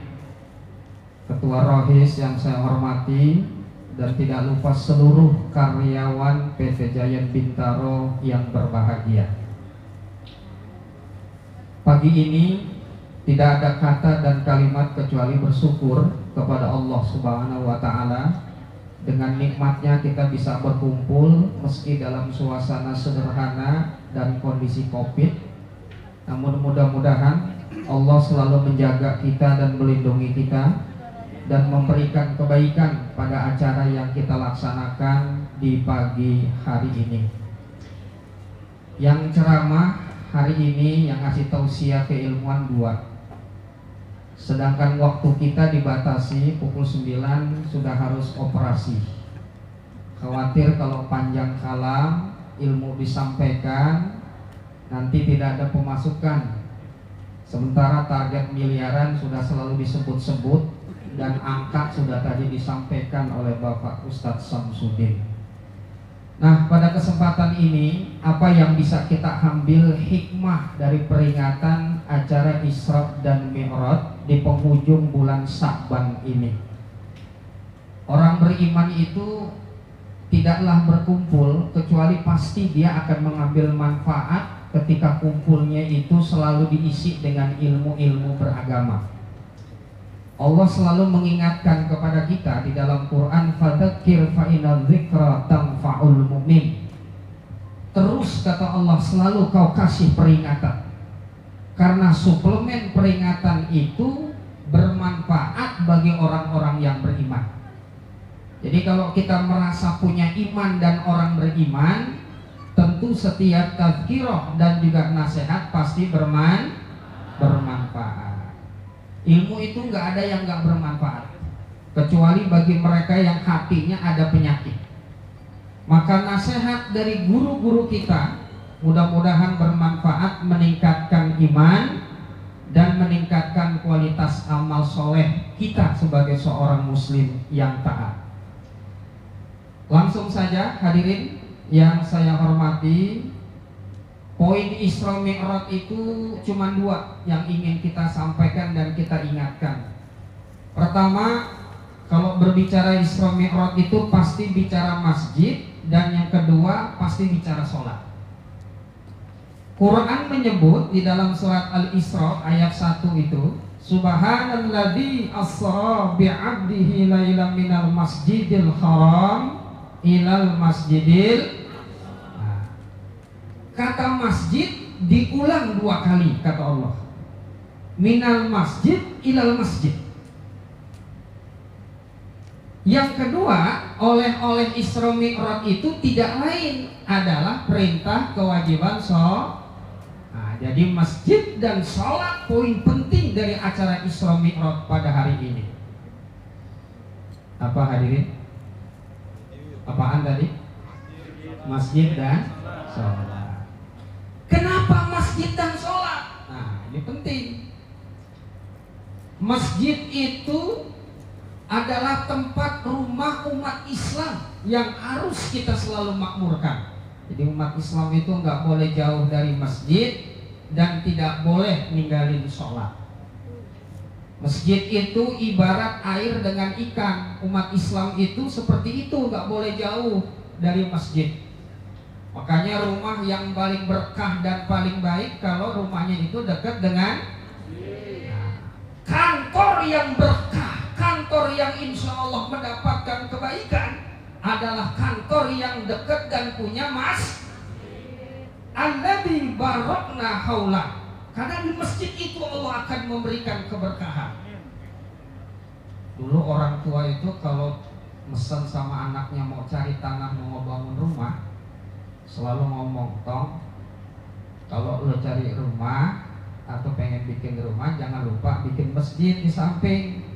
Ketua Rohis yang saya hormati, dan tidak lupa seluruh karyawan PT Giant Bintaro yang berbahagia. Pagi ini tidak ada kata dan kalimat kecuali bersyukur kepada Allah Subhanahu wa Ta'ala. Dengan nikmatnya kita bisa berkumpul meski dalam suasana sederhana dan kondisi Covid. Namun mudah-mudahan Allah selalu menjaga kita dan melindungi kita dan memberikan kebaikan pada acara yang kita laksanakan di pagi hari ini. Yang ceramah hari ini yang ngasih tausiah keilmuan 2. Sedangkan waktu kita dibatasi pukul 9 sudah harus operasi. Khawatir kalau panjang kalam ilmu disampaikan nanti tidak ada pemasukan. Sementara target miliaran sudah selalu disebut-sebut dan angka sudah tadi disampaikan oleh Bapak Ustadz Samsudin. Nah, pada kesempatan ini apa yang bisa kita ambil hikmah dari peringatan acara Isra dan Mi'raj di penghujung bulan Sya'ban ini? Orang beriman itu tidaklah berkumpul kecuali pasti dia akan mengambil manfaat ketika kumpulnya itu selalu diisi dengan ilmu-ilmu beragama. Allah selalu mengingatkan kepada kita di dalam Quran, fadzakir fa inna dzikra tanfa'ul mu'min. Terus kata Allah, selalu kau kasih peringatan, karena suplemen peringatan itu bermanfaat bagi orang-orang yang beriman. Jadi kalau kita merasa punya iman dan orang beriman, tentu setiap tazkirah dan juga nasihat pasti bermanfaat. Ilmu itu nggak ada yang nggak bermanfaat, kecuali bagi mereka yang hatinya ada penyakit. Maka nasihat dari guru-guru kita mudah-mudahan bermanfaat, meningkatkan iman dan meningkatkan kualitas amal soleh kita sebagai seorang muslim yang taat. Langsung saja hadirin yang saya hormati, poin Isra Mi'raj itu cuma 2 yang ingin kita sampaikan dan kita ingatkan. Pertama, kalau berbicara Isra Mi'raj itu pasti bicara masjid, dan yang kedua pasti bicara sholat. Quran menyebut di dalam surat Al-Isra ayat 1 itu, Subhanalladzi asra bi'abdihi lailan minal masjidil haram ilal masjidil. Kata masjid diulang 2 kali kata Allah. Minal masjid ilal masjid. Yang kedua, oleh Isra Mi'raj itu tidak lain adalah perintah kewajiban sholat. Nah, jadi masjid dan sholat poin penting dari acara Isra Mi'raj pada hari ini. Apa hadirin? Apaan tadi? Masjid dan sholat. Kenapa masjid dan sholat? Nah, ini penting. Masjid itu adalah tempat rumah umat Islam yang harus kita selalu makmurkan. Jadi umat Islam itu nggak boleh jauh dari masjid dan tidak boleh ninggalin sholat. Masjid itu ibarat air dengan ikan. Umat Islam itu seperti itu, nggak boleh jauh dari masjid. Makanya rumah yang paling berkah dan paling baik kalau rumahnya itu dekat dengan kantor yang berkah. Kantor yang insya Allah mendapatkan kebaikan adalah kantor yang dekat dan punya alladzi barakna haula. Karena di masjid itu Allah akan memberikan keberkahan. Dulu orang tua itu kalau mesen sama anaknya mau cari tanah mau bangun rumah, selalu ngomong, Tong, kalau lo cari rumah atau pengen bikin rumah jangan lupa bikin masjid di samping.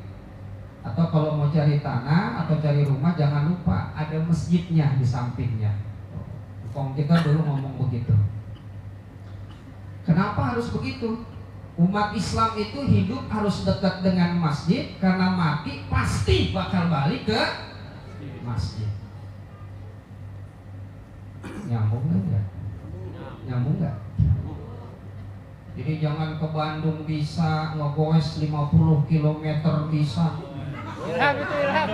Atau kalau mau cari tanah atau cari rumah jangan lupa ada masjidnya di sampingnya. Kong kita dulu ngomong begitu. Kenapa harus begitu? Umat Islam itu hidup harus dekat dengan masjid karena mati pasti bakal balik ke masjid. Nyambung nggak? Nyambung nggak? Jadi jangan ke Bandung bisa, ngegoes 50 km bisa. Ilham itu ilham.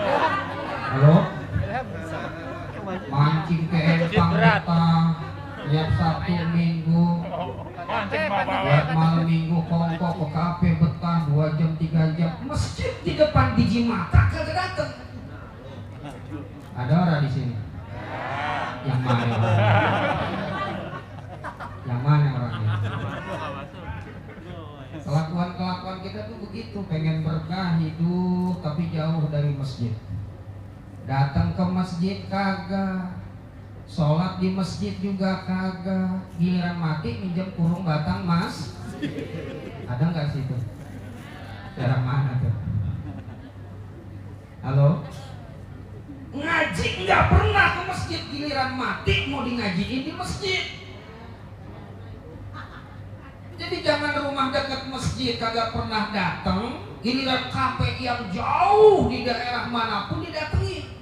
Halo? Mancing ke Empang kita tiap Sabtu Minggu, tiap malam Minggu kongkok ke kafe betah 2 jam 3 jam. Masjid di depan biji mata kagak dateng. Ada orang di sini? Yang mana orangnya? Yang mana orangnya? Kelakuan kita tuh begitu, pengen berkah hidup tapi jauh dari masjid. Datang ke masjid kagak, sholat di masjid juga kagak, giliran mati minjem kurung batang mas. Ada nggak situ? Daerah mana tuh? Halo? Ngaji nggak pernah ke masjid, giliran mati mau di ngajiin di masjid. Jadi jangan rumah dekat masjid kagak pernah datang, giliran kafe yang jauh di daerah manapun didatengin.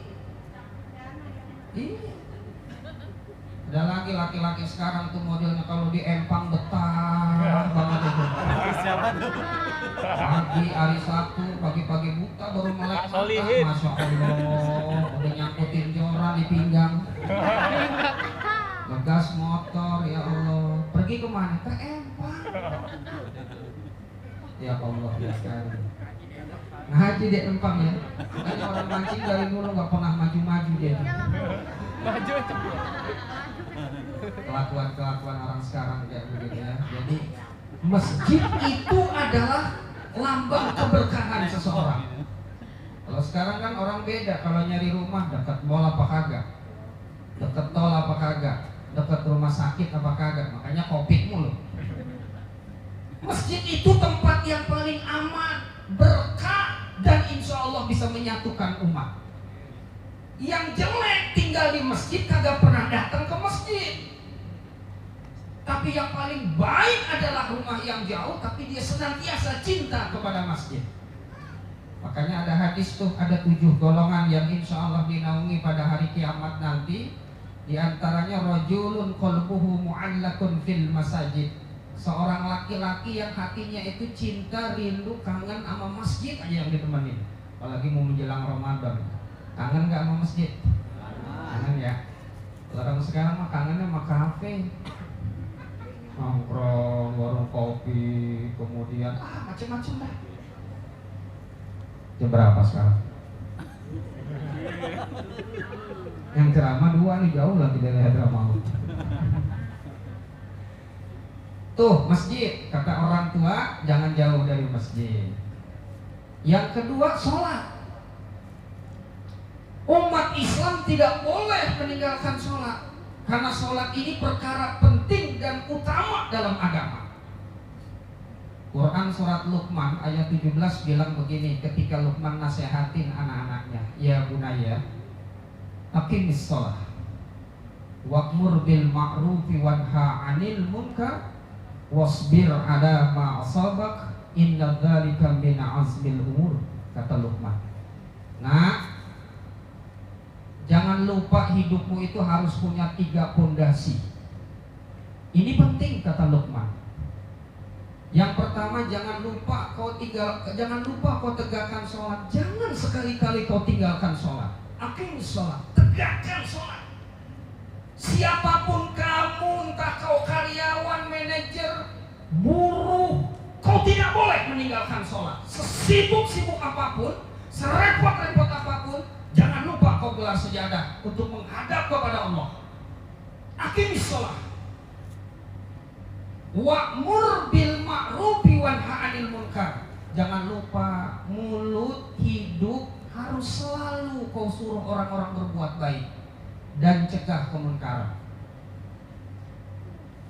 Ada lagi laki-laki sekarang tuh modelnya kalau di Empang betah banget itu. Pagi hari Sabtu pagi-pagi buta baru melek mata, Masya Allah, udah nyangkutin joran di pinggang. Ngegas motor, ya Allah. Pergi kemana? Ke Empang. Ya Allah, ya sekali. Ngaji di Empang ya. Makanya orang mancing dari dulu nggak pernah maju-maju dia. Maju cepet. Kelakuan orang sekarang kayak begitu ya. Jadi masjid itu adalah lambang keberkahan seseorang. Kalau sekarang kan orang beda. Kalau nyari rumah dekat mall apa kagak, dekat tol apa kagak, dekat rumah sakit apa kagak, makanya Covid mulu. Masjid itu tempat yang paling aman, berkah, dan insya Allah bisa menyatukan umat. Yang jelek tinggal di masjid kagak pernah datang ke masjid. Tapi yang paling baik adalah rumah yang jauh tapi dia senantiasa cinta kepada masjid. Makanya ada hadis tuh, ada 7 golongan yang insya Allah dinaungi pada hari kiamat nanti. Di antaranya rajulun qalbuhu mu'allakun fil masajid. Seorang laki-laki yang hatinya itu cinta, rindu, kangen sama masjid aja yang ditemenin. Apalagi mau menjelang Ramadan. Kangen gak sama masjid? Kangen ya. Orang sekarang mah kangennya sama kafe, nongkrong, warung kopi, kemudian macam-macam dah. Jam berapa sekarang? Yang ceramah 2 nih, jauh lagi dari Hadramaut. Tuh masjid, kata orang tua jangan jauh dari masjid. Yang kedua sholat. Umat Islam tidak boleh meninggalkan sholat, karena sholat ini perkara penting dan utama dalam agama. Quran surat Luqman ayat 17 bilang begini ketika Luqman nasihatin anak-anaknya, ya bunaya, aqimis sholah wa'mur bil ma'rufi wanha 'anil munkar wasbir 'ala ma asabak inna dzalika min 'azmil umur, kata Luqman. Nah, jangan lupa hidupmu itu harus punya 3 pondasi. Ini penting, kata Luqman. Yang pertama, jangan lupa kau tegakkan sholat. Jangan sekali-kali kau tinggalkan sholat. Aqimus sholat, tegakkan sholat. Siapapun kamu, entah kau karyawan, manajer, buruh, kau tidak boleh meninggalkan sholat. Sesibuk-sibuk apapun, serepot-repot apapun, jangan lupa kau gelar sejadah untuk menghadap kepada Allah. Aqimis sholat. Wa'mur bil ma'rufi wanha 'anil munkar. Jangan lupa mulut, hidup harus selalu kau suruh orang-orang berbuat baik dan cegah kemunkaran.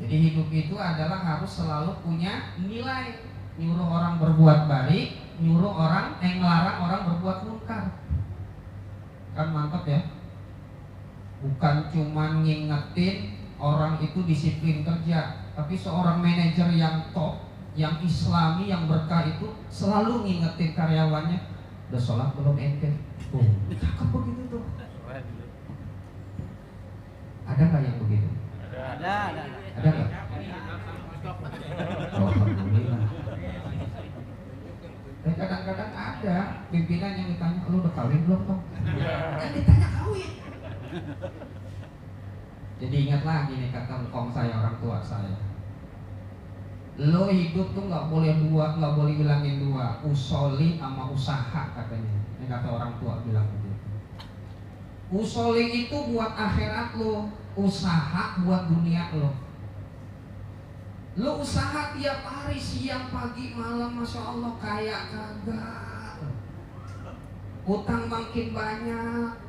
Jadi hidup itu adalah harus selalu punya nilai, nyuruh orang berbuat baik, nyuruh orang ngelarang orang berbuat munkar. Kan mantap ya. Bukan cuma ngingetin orang itu disiplin kerja, tapi seorang manajer yang top, yang islami, yang berkah itu selalu ngingetin karyawannya, udah sholat belum ente? Cakep begitu tuh. Ada nggak yang begitu? Ada. Ada nggak? Oh, alhamdulillah. Dan kadang-kadang ada pimpinan yang ditanya, lu udah kawin belum toh? Kan ditanya kawin. Jadi ingat lagi nih kata engkong saya, orang tua saya, lo hidup tuh nggak boleh dua, nggak boleh bilangin dua, usoli sama usaha katanya. Ini kata orang tua bilang begitu. Usoli itu buat akhirat lo, usaha buat dunia lo. Lo usaha tiap hari, siang, pagi, malam, masya Allah, kaya kagak, utang makin banyak.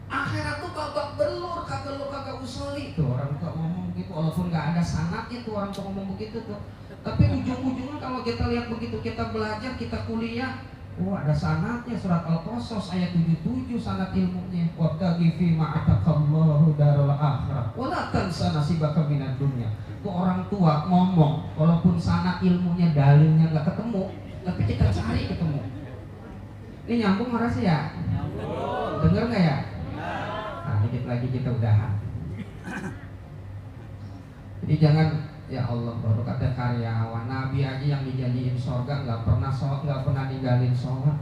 Akhirat tuh babak belur, kagak lo kagak usoli. Tuh orang tua ngomong begitu, walaupun nggak ada sanatnya tuh orang tua ngomong begitu tuh. Tapi ujung-ujungnya kalau kita lihat begitu, kita belajar, kita kuliah, oh ada sanatnya. Surat Al-Qasas ayat 77 sanat ilmunya. Wabtaghi fima ataqallahu daral akhirah wa la tansa nasibaka minad dunya. Tuh orang tua ngomong, walaupun sanat ilmunya, dalilnya nggak ketemu, tapi kita cari ketemu. Ini nyambung nggak sih ya? Dengar nggak ya? Nah, dikit lagi kita udahan. Jadi jangan, ya Allah, baru kata karyawan Nabi aja yang dijadiin surga nggak pernah sholat, nggak pernah ninggalin sholat.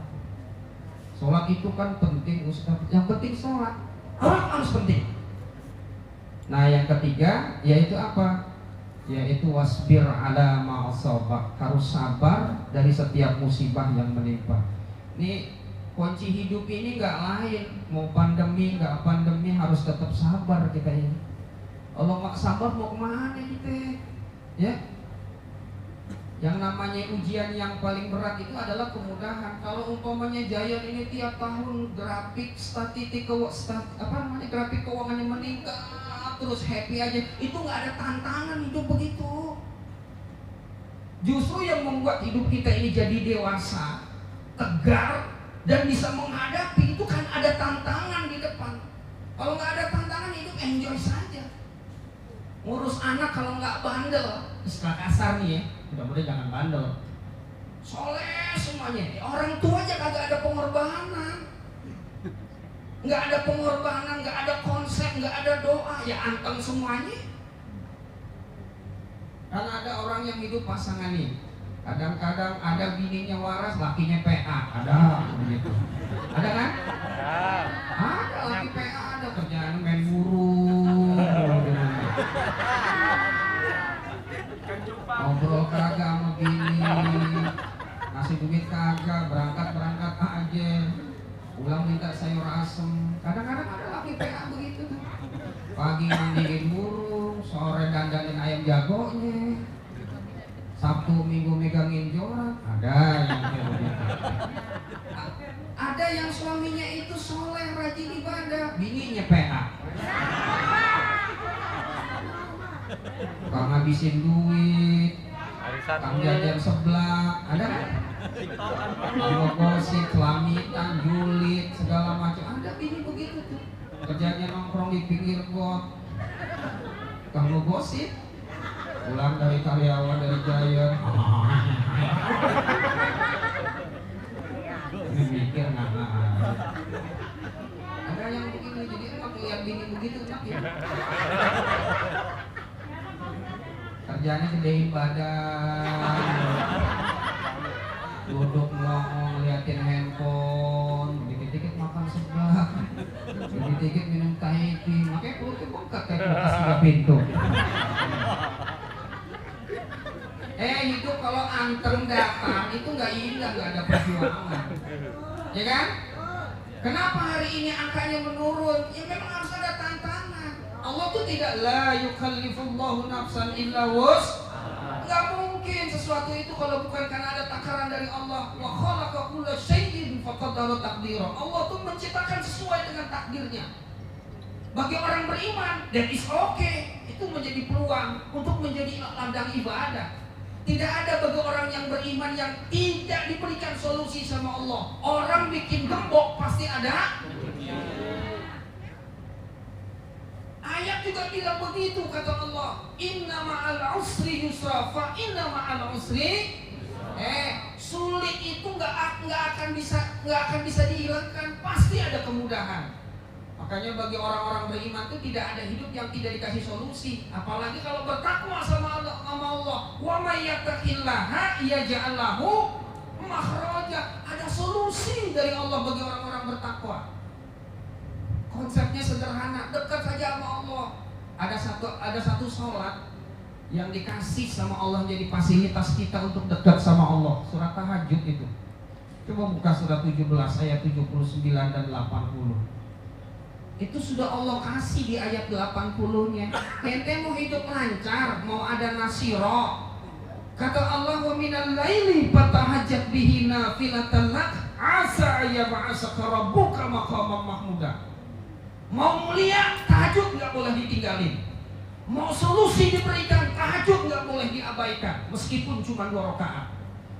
Sholat itu kan penting, Ustaz. Yang penting sholat, harus penting. Nah yang ketiga yaitu apa? Yaitu wasbir ala ma'asabak, harus sabar dari setiap musibah yang menimpa. Ini kunci hidup ini nggak lain, mau pandemi nggak pandemi harus tetap sabar kita ini. Kalau nggak sabar mau kemana kita? Ya, yang namanya ujian yang paling berat itu adalah kemudahan. Kalau umpamanya Giant ini tiap tahun grafik grafik keuangannya meningkat terus happy aja, itu nggak ada tantangan hidup begitu. Justru yang membuat hidup kita ini jadi dewasa, tegar, dan bisa menghadapi itu kan ada tantangan di depan. Kalau nggak ada tantangan, hidup enjoy saja. Ngurus anak kalau nggak bandel, istilah kasar nih ya, mudah-mudahan jangan bandel. Soleh semuanya, orang tua aja kagak ada pengorbanan, nggak ada pengorbanan, nggak ada konsep, nggak ada doa, ya anteng semuanya. Karena ada orang yang hidup pasangan nih, kadang-kadang ada bininya waras, lakinya PA, ada begitu. Ada kan? Ada laki PA, ada kerjaan main burung, ngobrol kagak sama bini, ngasih duit kagak, berangkat aja, pulang minta sayur asem. Kadang-kadang ada laki PA begitu tuh. Pagi mandiin burung, sore dandanin ayam jagonya, Ada yang suaminya itu soleh, rajin ibadah, bininya PA. Kang ngabisin duit, kang jajan seblak, ada kan? Gosip, selamitan, julid, segala macam. Ada bini begitu tuh. Kerjanya nongkrong di pinggir got. Kang gosip, pulang dari karyawan dari Giant. Mikir ada yang begini, jadi enak lihat bini begitu enak ya. Kerjanya gedein badan, duduk ngomong liatin handphone, dikit-dikit makan seblak, dikit-dikit minum Tahiti, makanya perutnya bengkak kayak kulkas 3 pintu. Hidup kalau anteng datang itu nggak indah, nggak ada perjuangan, ya kan? Kenapa hari ini angkanya menurun? Ya memang harus ada tantangan. Allah tuh tidak la yukallifullahu nafsan illa wus. Nggak mungkin sesuatu itu kalau bukan karena ada takaran dari Allah. Wa khalaqa kulla syai'in faqaddara taqdira. Allah tuh menciptakan sesuai dengan takdirnya. Bagi orang beriman, dan is okay, itu menjadi peluang untuk menjadi ladang ibadah. Tidak ada bagi orang yang beriman yang tidak diberikan solusi sama Allah. Orang bikin gembok pasti ada. Ayat juga bilang begitu, kata Allah, inna ma'al usri yusra, fa inna ma'al usri sulit itu nggak akan bisa dihilangkan, pasti ada kemudahan. Makanya bagi orang-orang beriman itu tidak ada hidup yang tidak dikasih solusi, apalagi kalau bertakwa sama Allah. Wa may yattaqillaha yaj'al lahu makhraja. Ada solusi dari Allah bagi orang-orang bertakwa. Konsepnya sederhana, dekat saja sama Allah. Ada satu sholat yang dikasih sama Allah jadi fasilitas kita untuk dekat sama Allah. Surat tahajud itu. Coba buka surat 17 ayat 79 dan 80. Itu sudah Allah kasih di ayat 80-nya. Ente mau hidup lancar, mau ada nasiro. Kata Allah, wa minal laili fatahajjat bihi nafilatan lak asa yab'asaka rabbuka maqaman mahmuda. Mau mulia, tahajud nggak boleh ditinggalin. Mau solusi diberikan, tahajud nggak boleh diabaikan, meskipun cuma 2 rakaat.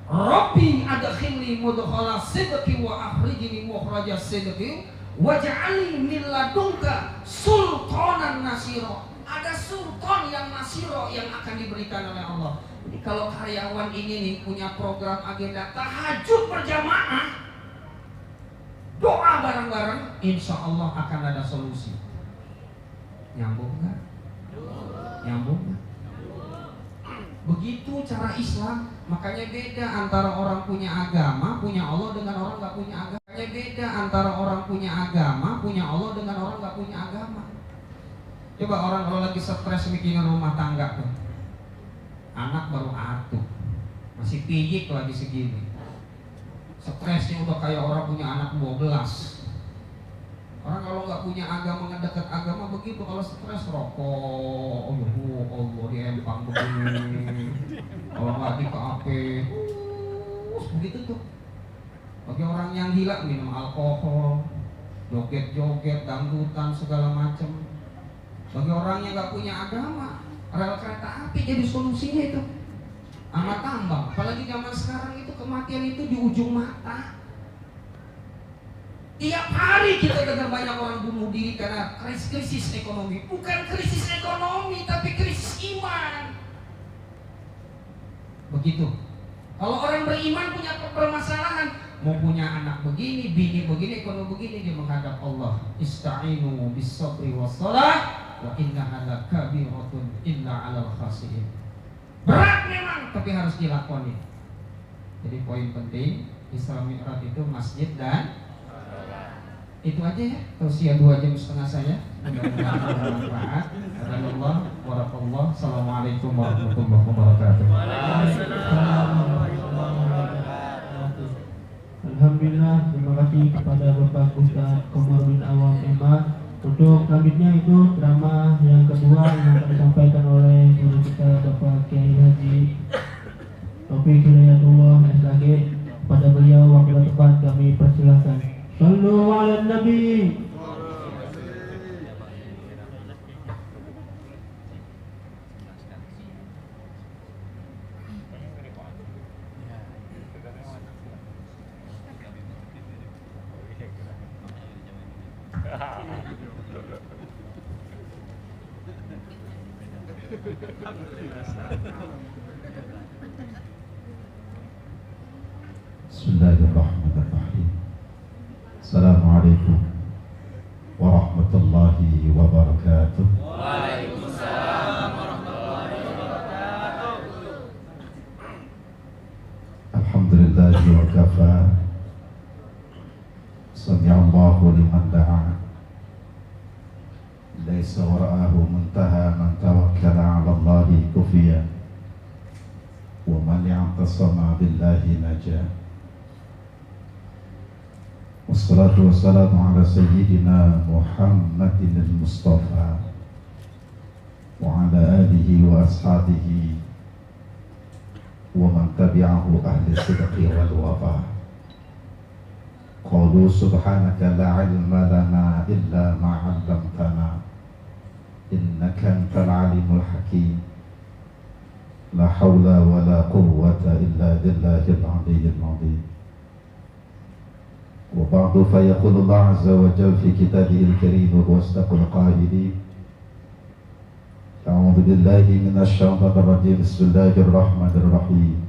Rabbi adkhilni mudkhala sidqi wa akhrijni mukhraja sidqi waj'alni min ladunka sultanan nasira. Ada sultan yang nasiro yang akan diberikan oleh Allah. Jadi kalau karyawan ini nih punya program agenda tahajud berjamaah, doa bareng-bareng, insya Allah akan ada solusi. Nyambung nggak? Nyambung nggak? Begitu cara Islam. Makanya beda antara orang punya agama, punya Allah, dengan orang nggak punya agama. Makanya beda antara orang punya agama, punya Allah, dengan orang nggak punya agama. Coba orang kalau lagi stres mikirin rumah tangga tuh, anak baru atuh, masih pijik lagi segini, stresnya udah kayak orang punya anak 12. Orang kalau nggak punya agama, ngedekat agama begitu, kalau stres rokok, Allah diempang begini, kalau nggak di KAP, begitu tuh. Bagi orang yang gila minum alkohol, joget-joget, dangdutan segala macam. Bagi orang yang nggak punya agama, rel kereta api jadi solusinya itu. Amat tambang, apalagi zaman sekarang itu kematian itu di ujung mata. Tiap hari kita dengar banyak orang bunuh diri karena krisis ekonomi. Bukan krisis ekonomi, tapi krisis iman. Begitu. Kalau orang beriman punya permasalahan, mau punya anak begini, bini begini, ekonomi begini, dia menghadap Allah. Ista'inu bis-sabri was-shalah wa innaha lakabiratun illa 'alal khashiyin. Berat memang, tapi harus dilakoni. Jadi poin penting Isra Mi'raj itu masjid dan itu aja ya. Tausiah 2 jam setengah saya. Mudah-mudahan bermanfaat. Alhamdulillah warahmatullah. Assalamualaikum warahmatullahi wabarakatuh. Alhamdulillah, terima kasih kepada Bapak Ustaz Komarudin Awam Emad. Untuk selanjutnya itu drama yang kedua yang akan disampaikan oleh guru kita Bapak Kiai Haji Taufik Hidayatullah SHG. Pada beliau waktu tepat kami persilahkan. على النبي. Bismillahirrahmanirrahim. Assalamualaikum warahmatullahi wabarakatuh. Waalaikumsalam warahmatullahi wabarakatuh. Alhamdulillahi wa kafa. Sami'allahu liman da'a. Laisa wara'ahu muntaha man tawakkala 'ala Allahi kufiya. Wa man i'tasama billahi najah. Wassalatu wassalamu ala sayyidina Muhammadin al-Mustafa wa ala alihi wa ashabihi wa man tabi'ahu ahli sidqi wal wafa. Qalu subhanaka la ilma lana illa ma 'allamtana innaka antal alimul hakim. La hawla wa la quwwata illa billahil aliyyil azim. Wa ba'du fa yaqulu Allah azza wa jalla fi kitabihil karim wa asdaqul qailin. A'udzu billahi minasy syaithanir rajim. Bismillahir rahmanir rahim.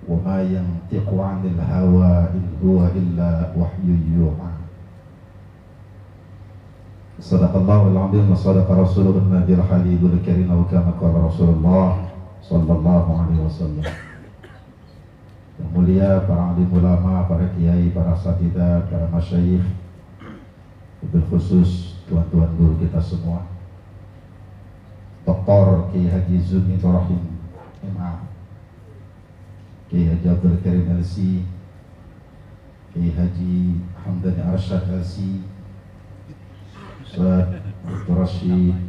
Wa ma yantiqu 'anil hawa in huwa illa wahyun yuha. Sadaqallahul azim wa sadaqa rasuluhun nabiyul halibul karim wa kama qala Rasulullah sallallahu alaihi wasallam. Yang mulia para alim ulama, para kiai, para asatidzah, para masyayikh, wabil khusus tuan-tuan guru kita semua, Dr. Kiai Haji Zumi Ibrahim MA, Kiai Haji Abdul Karim LC, Kiai Haji Hamdani Arsyad LC, Ustaz Dr. Rashid,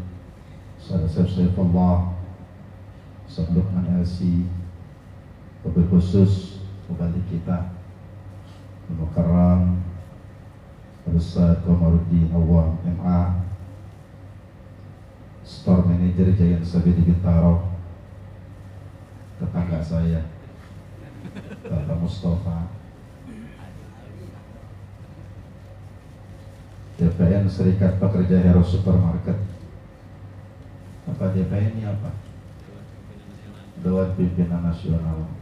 Ustaz Saifullah, Ustaz Luqman LC, wabil khusus pembalik kita Mukarram Ustaz Komaruddin Awam MA, Store Manager Giant Sabi di Bintaro, tetangga saya Bapak Mustafa, DPN Serikat Pekerja Hero Supermarket. Apa DPN ini apa? Dewan Pimpinan Nasional.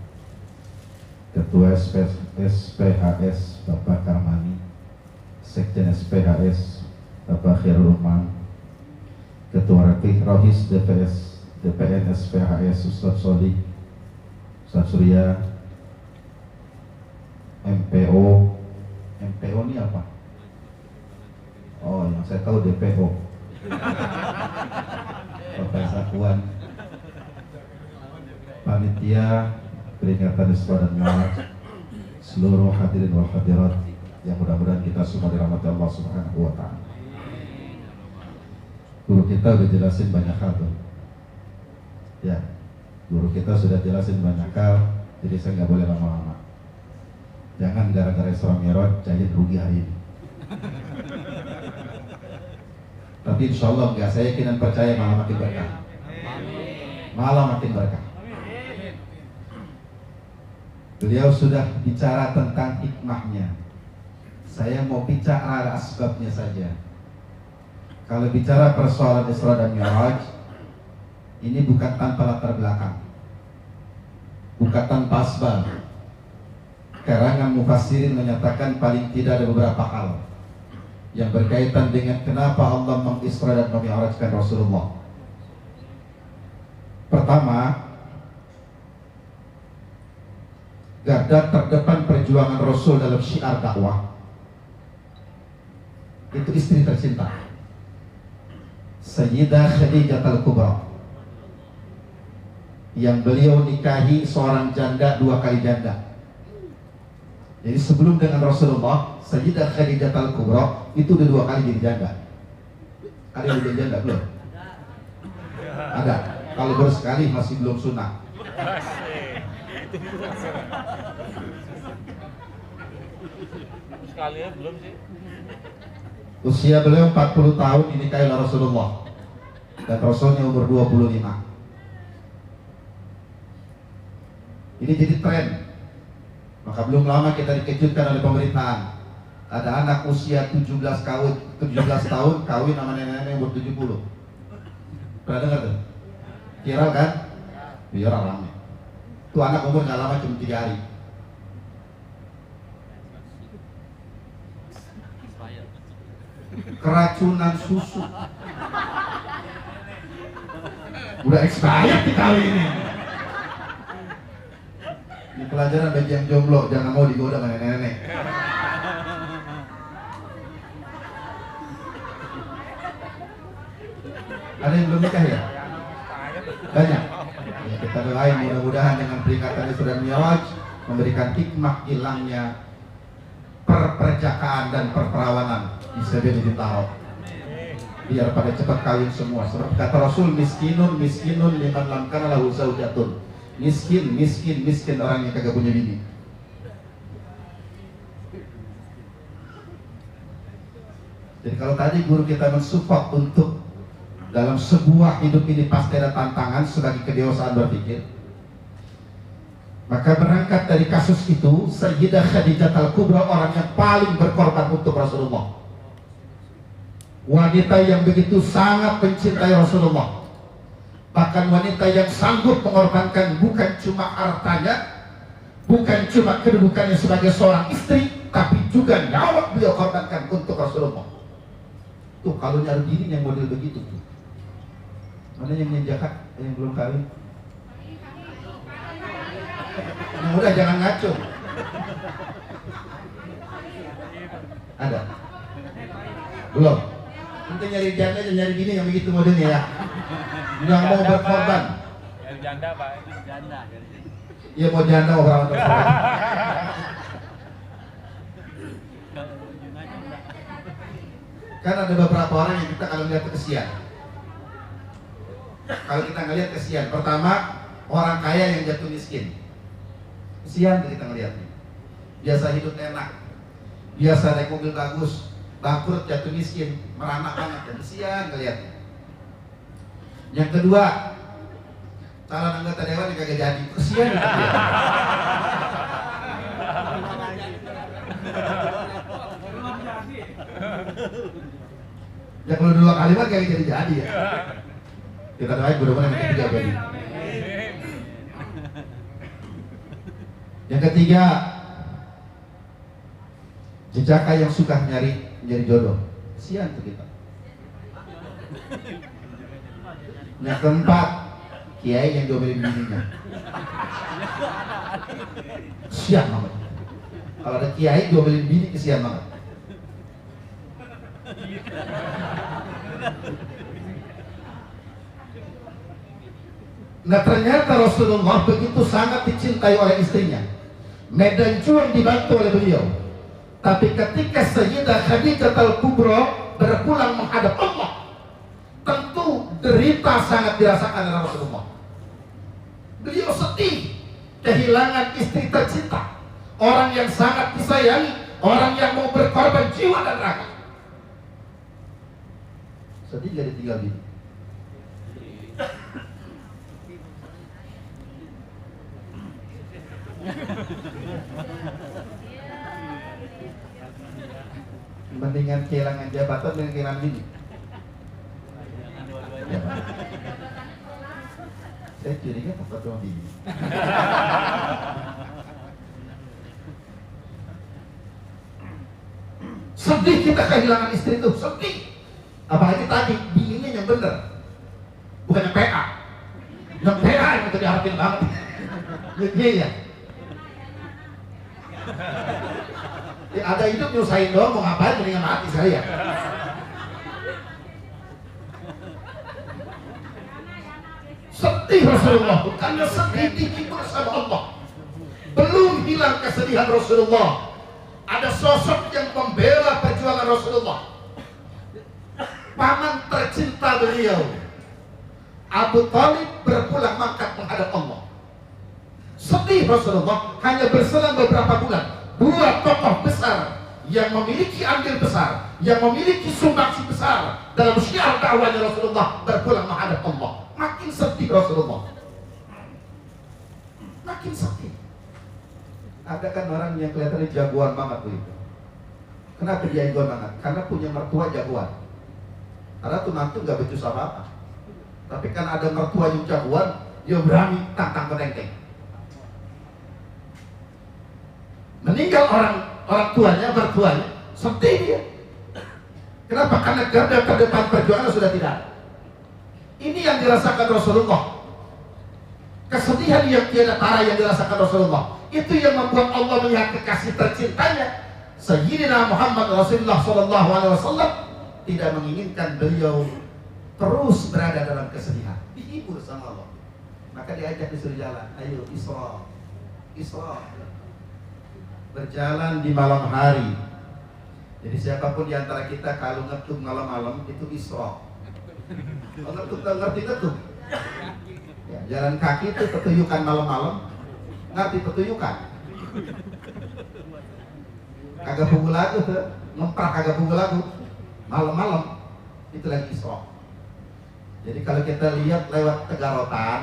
Ketua SPHS Bapak Karmani, Sekjen SPHS Bapak Khairul Umam, Ketua Rapih Rohis DPN SPHS Ustaz Soli, Ustaz Surya, MPO ini apa? Oh, yang saya tahu DPO Bapak Sakuan, panitia peringatan Isra dan Mi'raj, seluruh hadirin wal hadirat yang mudah-mudahan kita semua dirahmati Allah Subhanahu wa ta'ala. Guru kita sudah jelasin banyak hal tuh. Ya, guru kita sudah jelasin banyak hal, jadi saya nggak boleh lama-lama. Jangan gara-gara Isra Mi'raj jadi rugi hari ini. Tapi insya Allah enggak, saya yakin dan percaya malah makin berkah. Malah makin berkah. Beliau sudah bicara tentang hikmahnya. Saya mau bicara asbabnya saja. Kalau bicara persoalan Isra dan Mi'raj, ini bukan tanpa latar belakang, bukan tanpa asbab. Karangan mufassirin menyatakan paling tidak ada beberapa hal yang berkaitan dengan kenapa Allah mengisra dan memi'rajkan Rasulullah. Pertama, garda terdepan perjuangan Rasul dalam syiar dakwah itu istri tercinta, Sayyidah Khadijah Al-Kubra, yang beliau nikahi seorang janda 2 kali janda. Jadi sebelum dengan Rasulullah, Sayyidah Khadijah Al-Kubra itu udah 2 kali jadi janda. Ada yang jadi janda belum? Ada. Kalau baru sekali masih belum sunnah. sekali ya belum sih. Usia beliau 40 tahun dinikahi oleh Rasulullah dan Rasulnya umur 25. Ini jadi tren. Maka belum lama kita dikejutkan oleh pemerintahan. Ada anak usia 17 tahun kawin sama nenek-nenek umur 70. Pernah dengar tuh? Viral kan? Viral ramai. Tuh anak umur gak lama cuma 3 hari. Keracunan susu. Udah expired dikawinin. Ini pelajaran bagi yang jomblo, jangan mau digoda sama nenek-nenek. Ada yang belum nikah ya? Banyak. Ya, kita doain mudah-mudahan dengan peringatan Isra dan Mi'raj memberikan hikmah hilangnya perperjakaan dan perperawanan di Sabili Bintaro. Biar pada cepat kawin semua. Sebab kata Rasul, miskinun liman lam kana lahu zaujatun. Miskin orang yang kagak punya bini. Jadi kalau tadi guru kita mensupport untuk dalam sebuah hidup ini pasti ada tantangan sebagai kedewasaan berpikir, maka berangkat dari kasus itu Sayyidah Khadijah Al-Kubra, orang yang paling berkorban untuk Rasulullah, wanita yang begitu sangat mencintai Rasulullah, bahkan wanita yang sanggup mengorbankan bukan cuma hartanya, bukan cuma kedudukannya sebagai seorang istri, tapi juga nyawa beliau korbankan untuk Rasulullah. Tuh kalau nyari diri yang model begitu tuh. Mana yang menjahat, yang belum kawin? Yang udah jangan ngaco. Ada? Belum? Nanti nyari janda dan nyari bini yang begitu modelnya ya. Yang mau berkorban. Nyari janda Pak, janda. Iya mau janda mau berawat terserah. Kan ada beberapa orang yang kita kalau lihat kesian. Kalau kita ngelihat kesian, pertama orang kaya yang jatuh miskin. Kesian tuh kita ngelihatnya. Biasa hidup enak, biasa naik mobil bagus, bangkrut jatuh miskin, meranak banget, dan kesian ngelihatnya. Yang kedua, calon anggota dewan yang kagak jadi, kesian juga dia. Ya kalau 2 kali mah kagak jadi ya. Kita doain mudah-mudahan yang ketiga jadi. Yang ketiga, jejaka yang suka nyari jodoh. Kesian tuh kita. Yang keempat, kiai yang diomelin bininya. Kesian banget. Kalau ada kiai diomelin bini, kesian banget. Nah ternyata Rasulullah begitu sangat dicintai oleh istrinya. Medan juang dibantu oleh beliau. Tapi ketika Sayyidah Khadijah Al-Kubra berpulang menghadap Allah, tentu derita sangat dirasakan oleh Rasulullah. Beliau sedih kehilangan istri tercinta, orang yang sangat disayangi, orang yang mau berkorban jiwa dan raga. Sedih gak ditinggal bini? Mendingan kehilangan jabatan dengan kehilangan bini. Ya, saya curiga takut sama bini. Sedih kita kehilangan istri itu, sedih. Apalagi tadi bininya yang bener, bukan yang PA. Yang PA yang itu diharapin banget. Iya ya. Ada hidup nyusahin doang, mau ngapain, mendingan mati saya. Sedih Rasulullah, karena sedih dihibur sama Allah. Belum hilang kesedihan Rasulullah. Ada sosok yang membela perjuangan Rasulullah. Paman tercinta beliau, Abu Thalib, berpulang mangkat menghadap Allah. Sedih Rasulullah, hanya berselang beberapa bulan. 2 tokoh besar yang memiliki andil besar, yang memiliki sumbangsi besar dalam syiar dakwahnya Rasulullah berpulang menghadap Allah. Makin sedih Rasulullah, makin sedih. Ada kan orang yang kelihatannya jagoan banget begitu. Kenapa dia jagoan banget? Karena punya mertua jagoan. Karena tuh nanti nggak becus apa-apa. Tapi kan ada mertua yang jagoan, dia berani tantang menenteng. Meninggal orang tuanya, mertuanya, sedih dia. Kenapa? Karena garda terdepan perjuangan sudah tidak ada. Ini yang dirasakan Rasulullah. Kesedihan yang tiada tara yang dirasakan Rasulullah. Itu yang membuat Allah melihat kekasih tercintanya Sayyidina Muhammad Rasulullah SAW tidak menginginkan beliau terus berada dalam kesedihan. Dihibur sama Allah. Maka diajak disuruh jalan. Ayo Isra, Isra. Berjalan di malam hari. Jadi siapapun di antara kita kalau ngetuk malam-malam itu Isra. Kalau ngerti-ngetuk. Ya, jalan kaki itu petuyukan malam-malam. Ngerti petuyukan? Kagak pukul lagu tuh, ngemprak kagak pukul lagu. Malam-malam itu lagi Isra. Jadi kalau kita lihat lewat Tegarotan,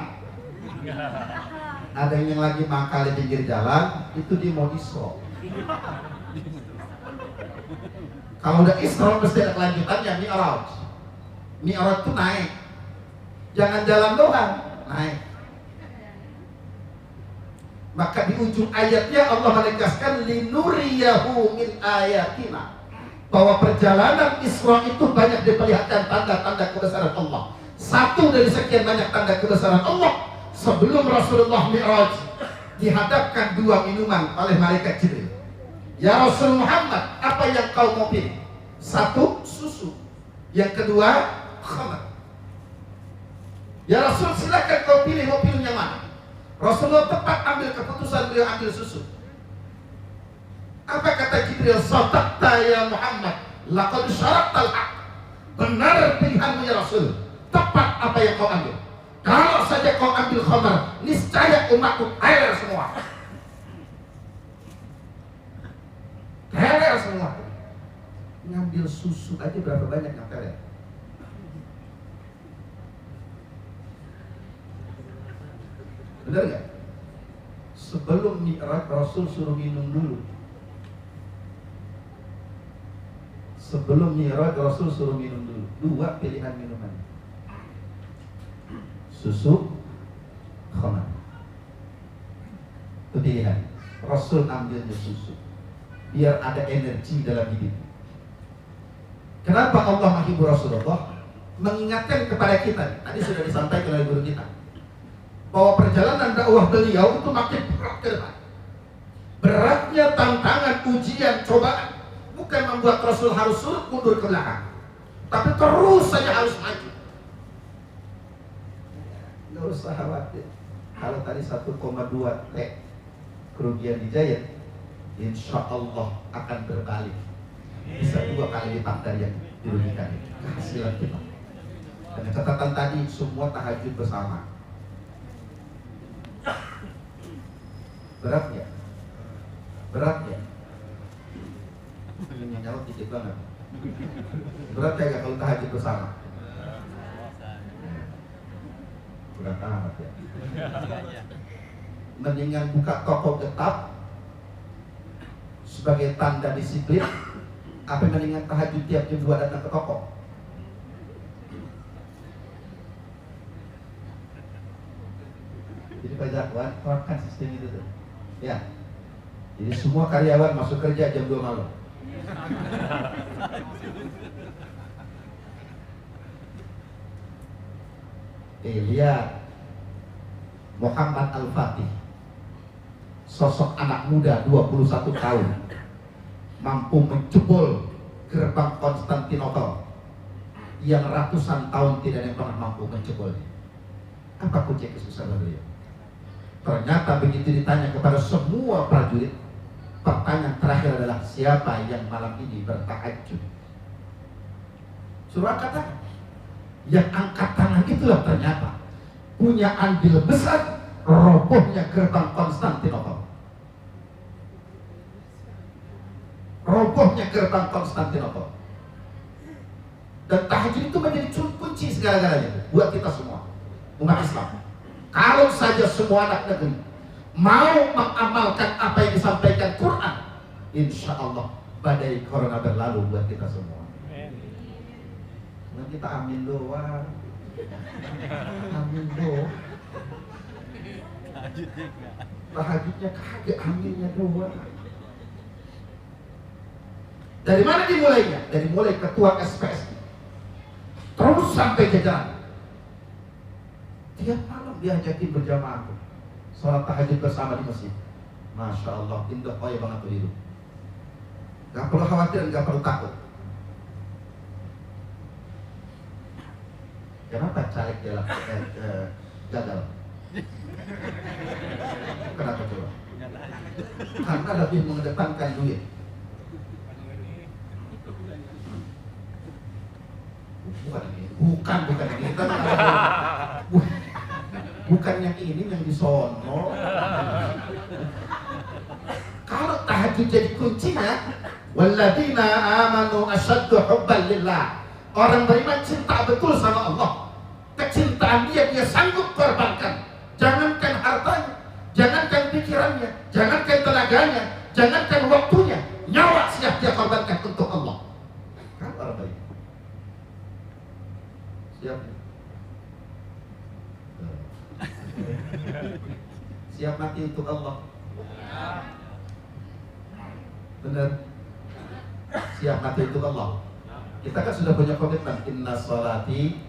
ada yang lagi mangkal di pinggir jalan, itu dia mau Isra. Kalau udah Isra pasti ada kelanjutannya, Mi'raj. Mi'raj itu naik. Jangan jalan doang, naik. Maka di ujung ayatnya Allah menegaskan linuriyahu min ayatina, bahwa perjalanan Isra itu banyak diperlihatkan tanda-tanda kebesaran Allah. Satu dari sekian banyak tanda kebesaran Allah, sebelum Rasulullah Mi'raj dihadapkan dua minuman oleh malaikat Jibril. Ya Rasul Muhammad, apa yang kau mau pilih? Satu, susu. Yang kedua, khamar. Ya Rasul, silakan kau pilih, mau pilih yang mana? Rasulullah tepat ambil keputusan, beliau ambil susu. Apa kata Jibril? Sadaqta ya Muhammad, laqad syaraqtal haq. Benar pilihanmu ya Rasul, tepat apa yang kau ambil. Kalau saja kau ambil khamar, niscaya umatku teler semua. Teler semua. Ngambil susu aja berapa banyak yang teler? Benar nggak? Sebelum Mi'raj Rasul suruh minum dulu. Sebelum Mi'raj Rasul suruh minum dulu. Dua pilihan minuman, susu, khamar. Itu pilihan. Rasul ambilnya susu, biar ada energi dalam hidup. Kenapa Allah menghibur Rasulullah? Mengingatkan kepada kita. Tadi sudah disampaikan oleh guru kita, bahwa perjalanan dakwah beliau itu makin berat ke depan. Beratnya tantangan, ujian, cobaan bukan membuat Rasul harus surut mundur ke belakang, tapi terus saja harus maju. Nggak usah khawatir. Kalau tadi 1,2 T kerugian di Giant, insya Allah akan berbalik. Bisa 2 kali lipat dari yang dirugikan. Kehasilan kita. Dan catatan tadi semua tahajud bersama. Berat ya? Berat ya? Ini nyawa dikit banget. Berat ya kalau tahajud bersama? Berat amat ya. Mendingan buka toko getap sebagai tanda disiplin, apa mendingan tahajud tiap jam 2 datang ke toko? Jadi Pak Jakwan terapkan sistem itu tuh. Ya. Jadi semua karyawan masuk kerja jam 2 malam. Lihat Muhammad Al-Fatih, sosok anak muda 21 tahun, mampu menjebol gerbang Konstantinopel yang ratusan tahun tidak ada yang pernah mampu menjebolnya. Apa kunci kesuksesan beliau? Ternyata begitu ditanya kepada semua prajurit, pertanyaan terakhir adalah siapa yang malam ini bertahajud? Suruh angkat tangan. Yang angkat tangan itulah ternyata punya andil besar robohnya gerbang Konstantinopel. robohnya gerbang Konstantinopel. Dan tahajud itu menjadi kunci segala-galanya buat kita semua umat Islam. Kalau saja semua anak negeri mau mengamalkan apa yang disampaikan Quran, insya Allah badai corona berlalu buat kita semua. Nah, kita amin doang. Amin doang. Tahajudnya kagak, aminnya doang. Dari mana dimulainya? Dari mulai ketua SPS terus sampai jajaran. Tiap malam diajakin berjamaah sholat tahajud bersama di masjid. Masya Allah, indah kaya banget tuh hidup. Gak perlu khawatir dan gak perlu takut. Kenapa caleg gagal? Kenapa coba? Karena lebih mengedepankan duit. Bukan ini. Bukan yang ini yang disono. Kalau tahajud jadi kuncinya, walladzina amanu asyaddu hubban lillah. Orang beriman cinta betul sama Allah. Kecintaan dia sanggup korbankan. Jangankan hartanya, jangankan pikirannya, jangankan tenaganya, jangankan waktunya, nyawa siap dia korbankan untuk Allah. Kan orang baik. Siap. Siap mati untuk Allah. Benar. Siap mati untuk Allah. Kita kan sudah punya komitmen, inna sholati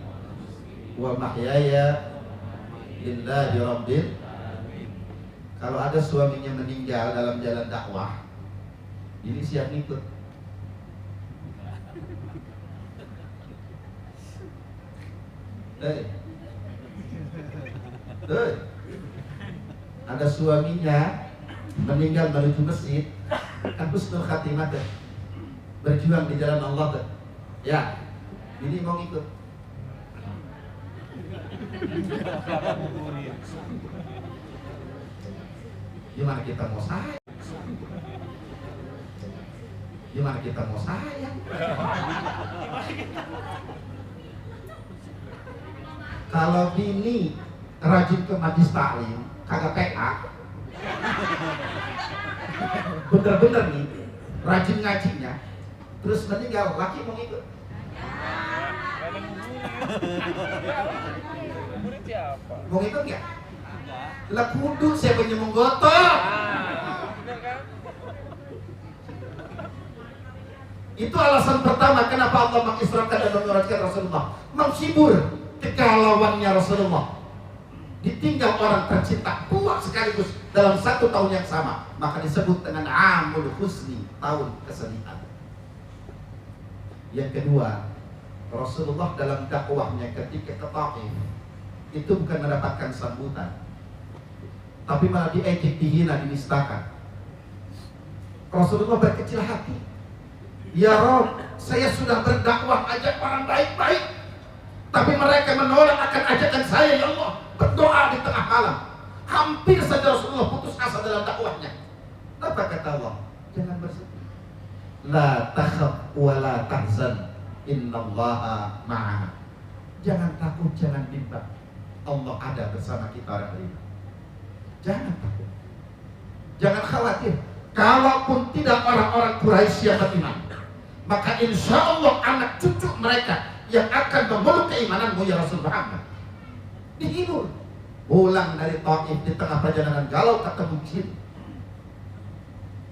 wa mahyaya lillahi rabbil. Kalau ada suaminya meninggal dalam jalan dakwah, ini siap ikut. Ada suaminya meninggal menuju masjid, kan husnul khatimah deh, berjuang di jalan Allah deh. Ya, ini mau ikut. Gimana kita mau sayang? Gimana kita mau sayang? Kalau bini rajin ke majlis taklim, kagak PA, bener-bener nih, rajin ngajinya, terus meninggal, laki mau ikut. Mau ikut nggak? Lah kudu siapa yang menggotok? Itu alasan pertama kenapa Allah mengisrakan dan menguratkan Rasulullah, menghibur kegalauannya Rasulullah. Ditinggal orang tercinta dua sekaligus dalam 1 tahun yang sama, maka disebut dengan Amul Husni, tahun kesedihan. Yang kedua, Rasulullah dalam dakwahnya ketika ke Taif itu bukan mendapatkan sambutan, tapi malah diejek, dihina, dinistakan. Rasulullah berkecil hati. Ya Rabb, saya sudah berdakwah, ajak orang baik-baik, tapi mereka menolak akan ajakan saya, ya Allah. Berdoa di tengah malam, hampir saja Rasulullah putus asa dalam dakwahnya. Apa kata Allah? Jangan bersedih. La takhaf wa la tahzan, innallaha ma'ana. Jangan takut, jangan bimbang, Allah ada bersama kita orang beriman. Jangan takut, jangan khawatir. Kalaupun tidak orang-orang Quraisy yang beriman, maka insya Allah anak cucu mereka yang akan memeluk keimananmu ya Rasul Muhammad. Dihibur, pulang dari Taif di tengah perjalanan galau ketemu jin,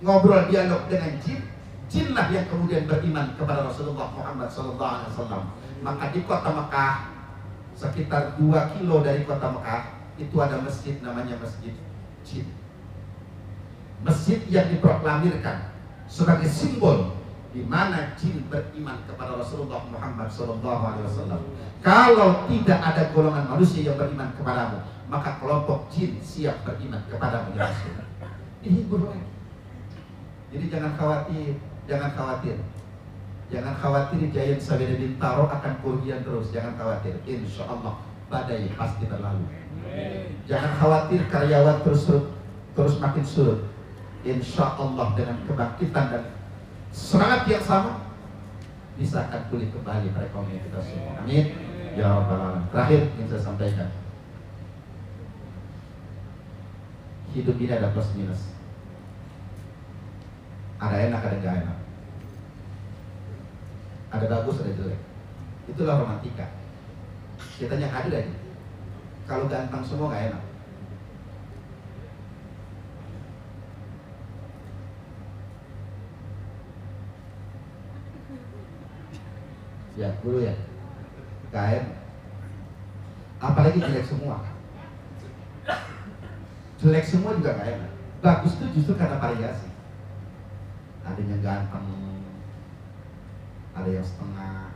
ngobrol dialog dengan jin. Jinlah yang kemudian beriman kepada Rasulullah Muhammad SAW. Maka di kota Mekah, sekitar 2 kilo dari kota Mekah, itu ada masjid namanya Masjid Jin. Masjid yang diproklamirkan sebagai simbol di mana jin beriman kepada Rasulullah Muhammad SAW. Kalau tidak ada golongan manusia yang beriman kepadamu, maka kelompok jin siap beriman kepadamu ya Rasul. Dihibur lagi. Jadi jangan khawatir, jangan khawatir, jangan khawatir. Giant Sabeda Bintaro akan kerugian terus, jangan khawatir. Insya Allah badai pasti berlalu. Jangan khawatir karyawan terus makin surut. Insya Allah dengan kebangkitan dan semangat yang sama bisa akan pulih kembali perekonomian kita semua. Amin ya rabbal alamin. Terakhir yang saya sampaikan, hidup ini ada plus minus, ada enak ada gak enak, ada bagus ada jelek. Itulah romantika. Kita yang hadir aja. Kalau ganteng semua gak enak. Ya dulu ya, kain. Apalagi jelek semua. Jelek semua juga gak enak. Bagus itu justru karena variasi. Ada yang ganteng, ada yang setengah,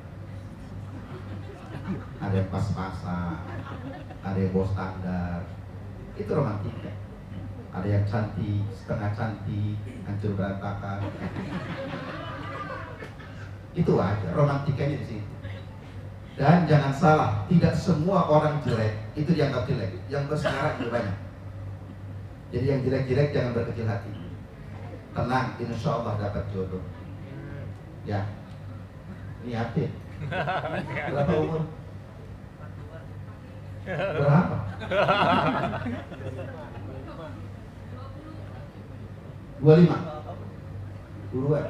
ada yang pas-pasan, ada yang bawah standar. Itu romantika. Ada yang cantik, setengah cantik, hancur berantakan. Itu aja romantikanya di situ. Dan jangan salah, tidak semua orang jelek itu dianggap jelek. Yang bersejarah juga banyak. Jadi yang jelek-jelek jangan berkecil hati. Tenang, insya Allah dapat jodoh. Ya, niatin. Berapa umur? Berapa? Dua 25. Buruan.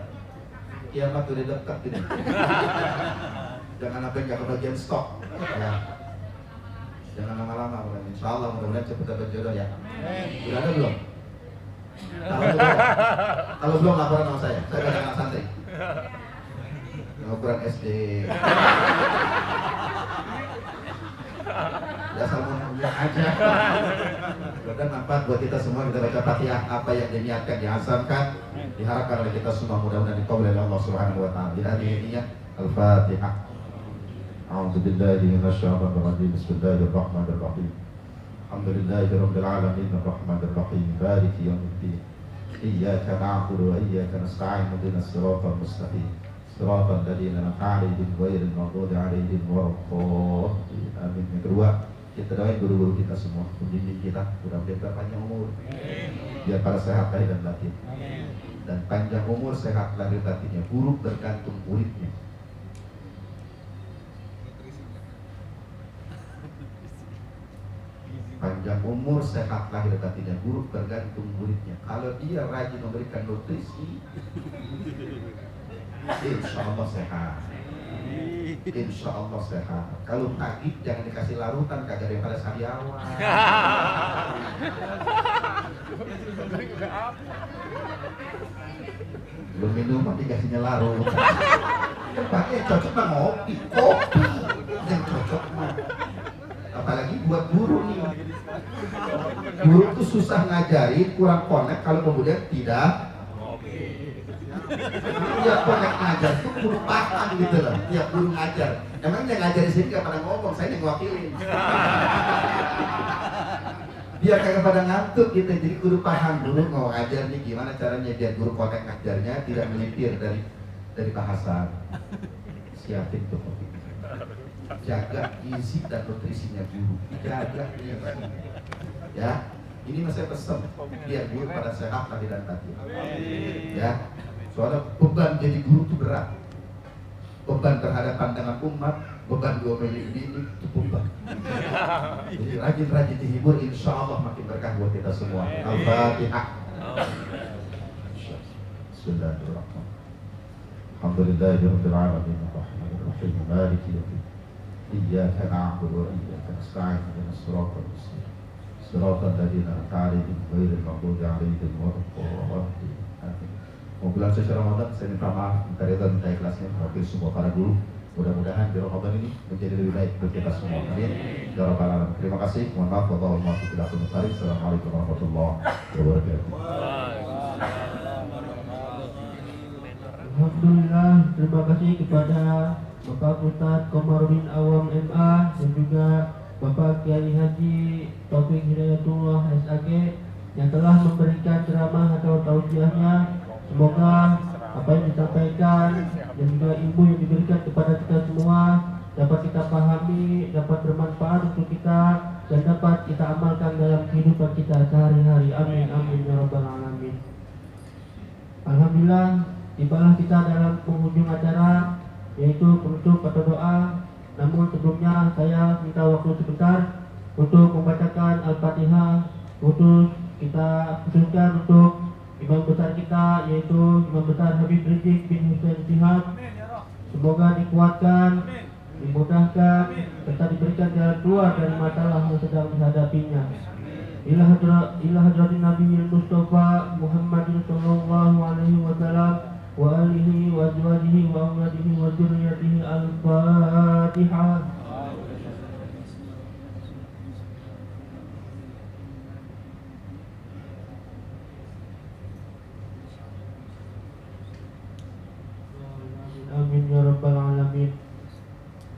Kiamat udah dekat ini. Jangan sampai nggak kebagian stok. Ya. Jangan lama-lama, insya Allah mudah-mudahan cepat dapat jodoh ya. Sudah ada belum? Kalau belum laporan sama saya ada anak santri. Ukuran SD. Ya salmon aja. Dan manfaat buat kita semua. Kita baca Fatihah, apa yang diniatkan dihasankan, diharapkan oleh kita semua, mudah-mudahan dikabul oleh Allah Subhanahu wa taala. Bila ini Al-Fatihah. A'udzubillahi minasyaitonir rajim. Bismillahirrahmanirrahim. Alhamdulillahirabbil alamin arrahmanir rahim maliki yaumiddin. Iyyaka na'budu wa iyyaka nasta'in ihdinas siratal mustaqim. Siratal ladzina an'amta 'alaihim ghairil maghdubi 'alaihim waladdallin. Amin. Yang kedua, kita doain guru-guru kita semua, pembimbing kita, mudah-mudahan panjang umur, biar pada sehat lahir dan batin. Dan panjang umur sehat lahir batinnya, buruk tergantung muridnya. Panjang umur sehat lahir batinnya, buruk tergantung muridnya. Kalau dia rajin memberikan nutrisi, insya Allah sehat. Insya Allah sehat. Kalau pagi jangan dikasih larutan, kagak daripada sariawan. Belum minuman dikasihnya larut. Pagi yang cocok mah ngopi, kopi yang cocok mah. Apalagi buat guru nih. Guru tuh susah ngajarin, kurang connect kalau kemudian tidak. Tiap konek ngajar tuh guru paham gitu loh. Tiap guru ngajar. Emang yang ngajar di sini gak pada ngomong, saya yang ngewakilin. Biar kagak pada ngantuk gitu. Jadi guru paham dulu mau ngajar nih gimana caranya biar guru konek ngajarnya tidak melipir dari bahasan. Siapin tuh kopi. Jaga gizi dan nutrisinya guru. Jaga gizi. Ya, ini masih pesan biar guru pada sehat lahir dan batin. Ya. Soalnya beban jadi guru itu berat. Beban terhadap pandangan umat, beban gomelin ini itu beban. Jadi rajin-rajin dihibur, insya Allah makin berkah buat kita semua. Al-Fatihah. Bismillahirrahmanirrahim. Alhamdulillahirabbil alamin arrahmanir rahim maliki yaumiddin. Iyyaka na'budu wa iyyaka nasta'in ihdinas siratal mustaqim. Siratal ladzina an'amta 'alaihim ghairil maghdubi 'alaihim waladdallin. Amin. Mau bulan suci Ramadan, saya minta maaf, minta ridha, minta ikhlasnya wakil semua para guru. Mudah-mudahan di Ramadan ini menjadi lebih baik bagi kita semua. Amin. Ya Rabbal alamin. Terima kasih. Mohon maaf wallahual muwaffiq ila aqwamit thoriq. Assalamualaikum warahmatullahi wabarakatuh. Alhamdulillah, terima kasih kepada Bapak Ustadz Komarudin Awam MA dan juga Bapak Kiai Haji Taufik Hidayatullah SAG yang telah memberikan ceramah atau tausiahnya. Semoga apa yang disampaikan dan juga ilmu yang diberikan kepada kita semua dapat kita pahami, dapat bermanfaat untuk kita dan dapat kita amalkan dalam kehidupan kita sehari-hari. Amin amin ya rabbal alamin. Alhamdulillah, tibalah kita dalam penghujung acara, yaitu penutup atau doa. Namun sebelumnya saya minta waktu sebentar untuk membacakan Al-Fatihah, kita khususkan untuk imam besar kita, yaitu Imam Besar Habib Rizik bin Hussein Shihab. Semoga dikuatkan, dimudahkan, serta diberikan jalan keluar dari masalah yang sedang dihadapinya. Ila hadratin Nabi Mustafa Muhammadin sallallahu alaihi wasallam wa alihi wa azwajihi wa auladihi wa dzurriyyatihi. Al-Fatihah. Amin ya rabbal alamin.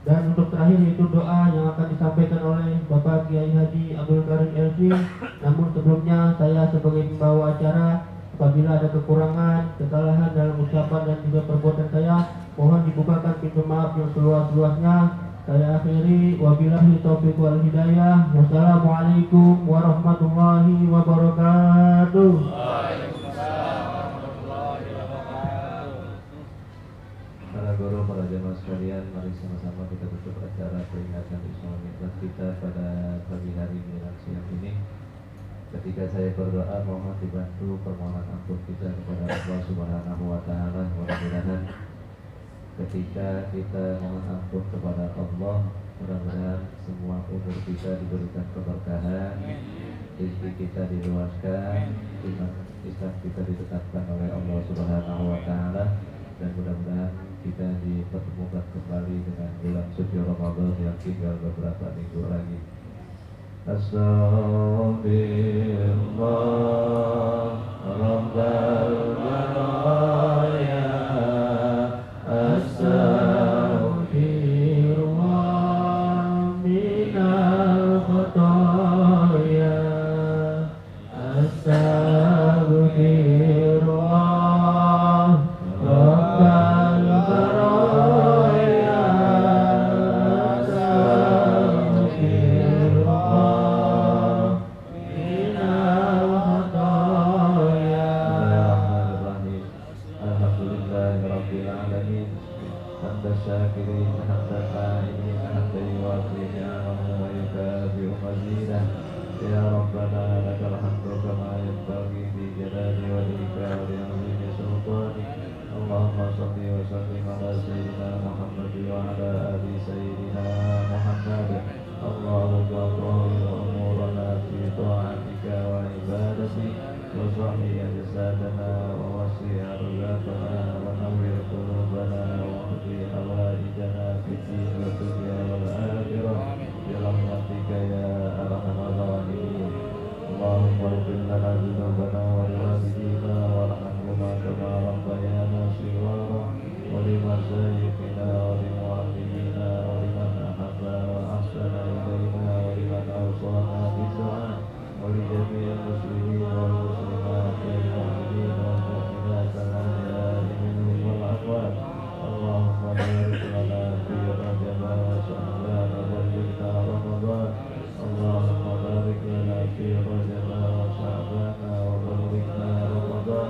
Dan untuk terakhir itu doa yang akan disampaikan oleh Bapak Kiai Haji Abdul Karim LC. Namun sebelumnya saya sebagai pembawa acara, apabila ada kekurangan, kesalahan dalam ucapan dan juga perbuatan saya, mohon dibukakan pintu maaf yang seluas-luasnya. Saya akhiri, wabillahi taufiq wal hidayah. Wassalamualaikum warahmatullahi wabarakatuh. Para guru, para jemaah sekalian, mari sama-sama kita tutup acara peringatan Isra Mi'raj kita pada pagi hari menjelang siang ini. Ketika saya berdoa, mohon dibantu permohonan ampun kita kepada Allah Subhanahu wa Ta'ala. Mudah-mudahan ketika kita mohon ampun kepada Allah, mudah-mudahan semua umur kita diberikan keberkahan, rezeki kita diluaskan, iman Islam kita ditetapkan oleh Allah Subhanahu wa Ta'ala, dan mudah-mudahan kita dipertemukan kembali dengan bulan suci Ramadan yang tinggal beberapa minggu lagi. Astagfirullah Rabbal baraya, Astaghfirullah minal khotoya, Astaghfirullah Rabbal baraya, Astaghfirullah minal khotoya. Bismillahirrahmanirrahim. Alhamdulillahirabbil alamin. Hamdan syakirin, hamdan qa'imin, hamdan yuwafi ni'amahu wa yukafi'u mazidah. Ya Rabbana lakal hamdu kama yanbaghi li jalali wajhika wa li 'azimi sultanik. Allahumma shalli wa sallim ala sayyidina Muhammad wa ala ali sayyidina Muhammad. Allahumma qawwil umurana fi ta'atika wa ibadatik, wa sahih ajsadana wa wasi' arzaqana wa nawwir qulubana wa hdi hawaijana fid din wa dunya wal akhirah bi rahmatika ya arhamar rahimin. Allahumma ighfir lana dhunubana wa liwalidina warhamhuma kama rabbayana shighara, wa limashayikhina wa limu'allimina wa liman ahabba wa ahsana ilayna wa liman awsana bid-du'a wa li jami'il muslimin wal muslimat wal mu'minin wal mu'minat al-ahya'i minhum wal amwat. Allahumma barik lana fi Rajab wa Sya'ban wa ballighna Ramadan. Allahumma barik lana fi Rajab wa Sya'ban wa ballighna Ramadan.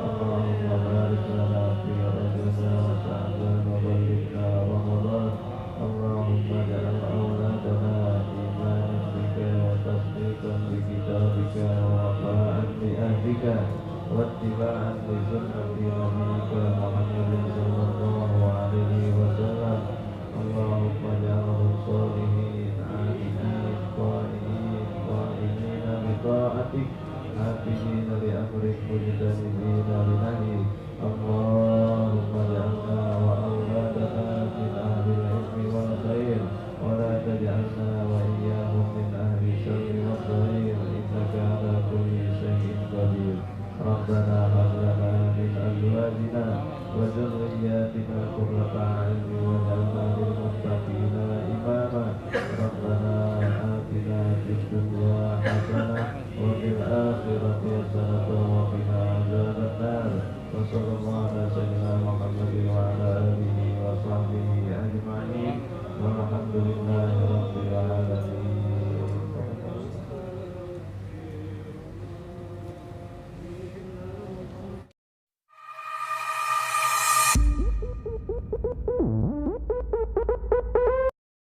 Allahumma barik lana fi Rajab wa Sya'ban wa ballighna Ramadan. Allahumma ja'al awladana imanan bika wa tasdiqan bi kitabika wa wafa'an bi ahdika wa ittiba'an li sunnati nabiyyika Muhammadin sallallahu alaihi wasallam. Allahumma ja'alhum shalihin, 'abidin, qanitin, qa'imina bi ta'atik, hafizina li amrik, mujtanibina li nahyik. Allahumma ja'alna wa awladana min ahli al-ilmi wal khair, wa la taj'alna wa iyyahum min ahli syarri wal khair, innaka ala kulli syai'in qadir. Rabbana hab lana min azwajina wa dhurriyyatina qurrata a'yun waj'alna lil muttaqina imama. Rabbana atina fid dunya hasanah wa fil akhirati hasanah wa qina adzabannar. Wa sallallahu ala sayyidina Muhammadin wa ala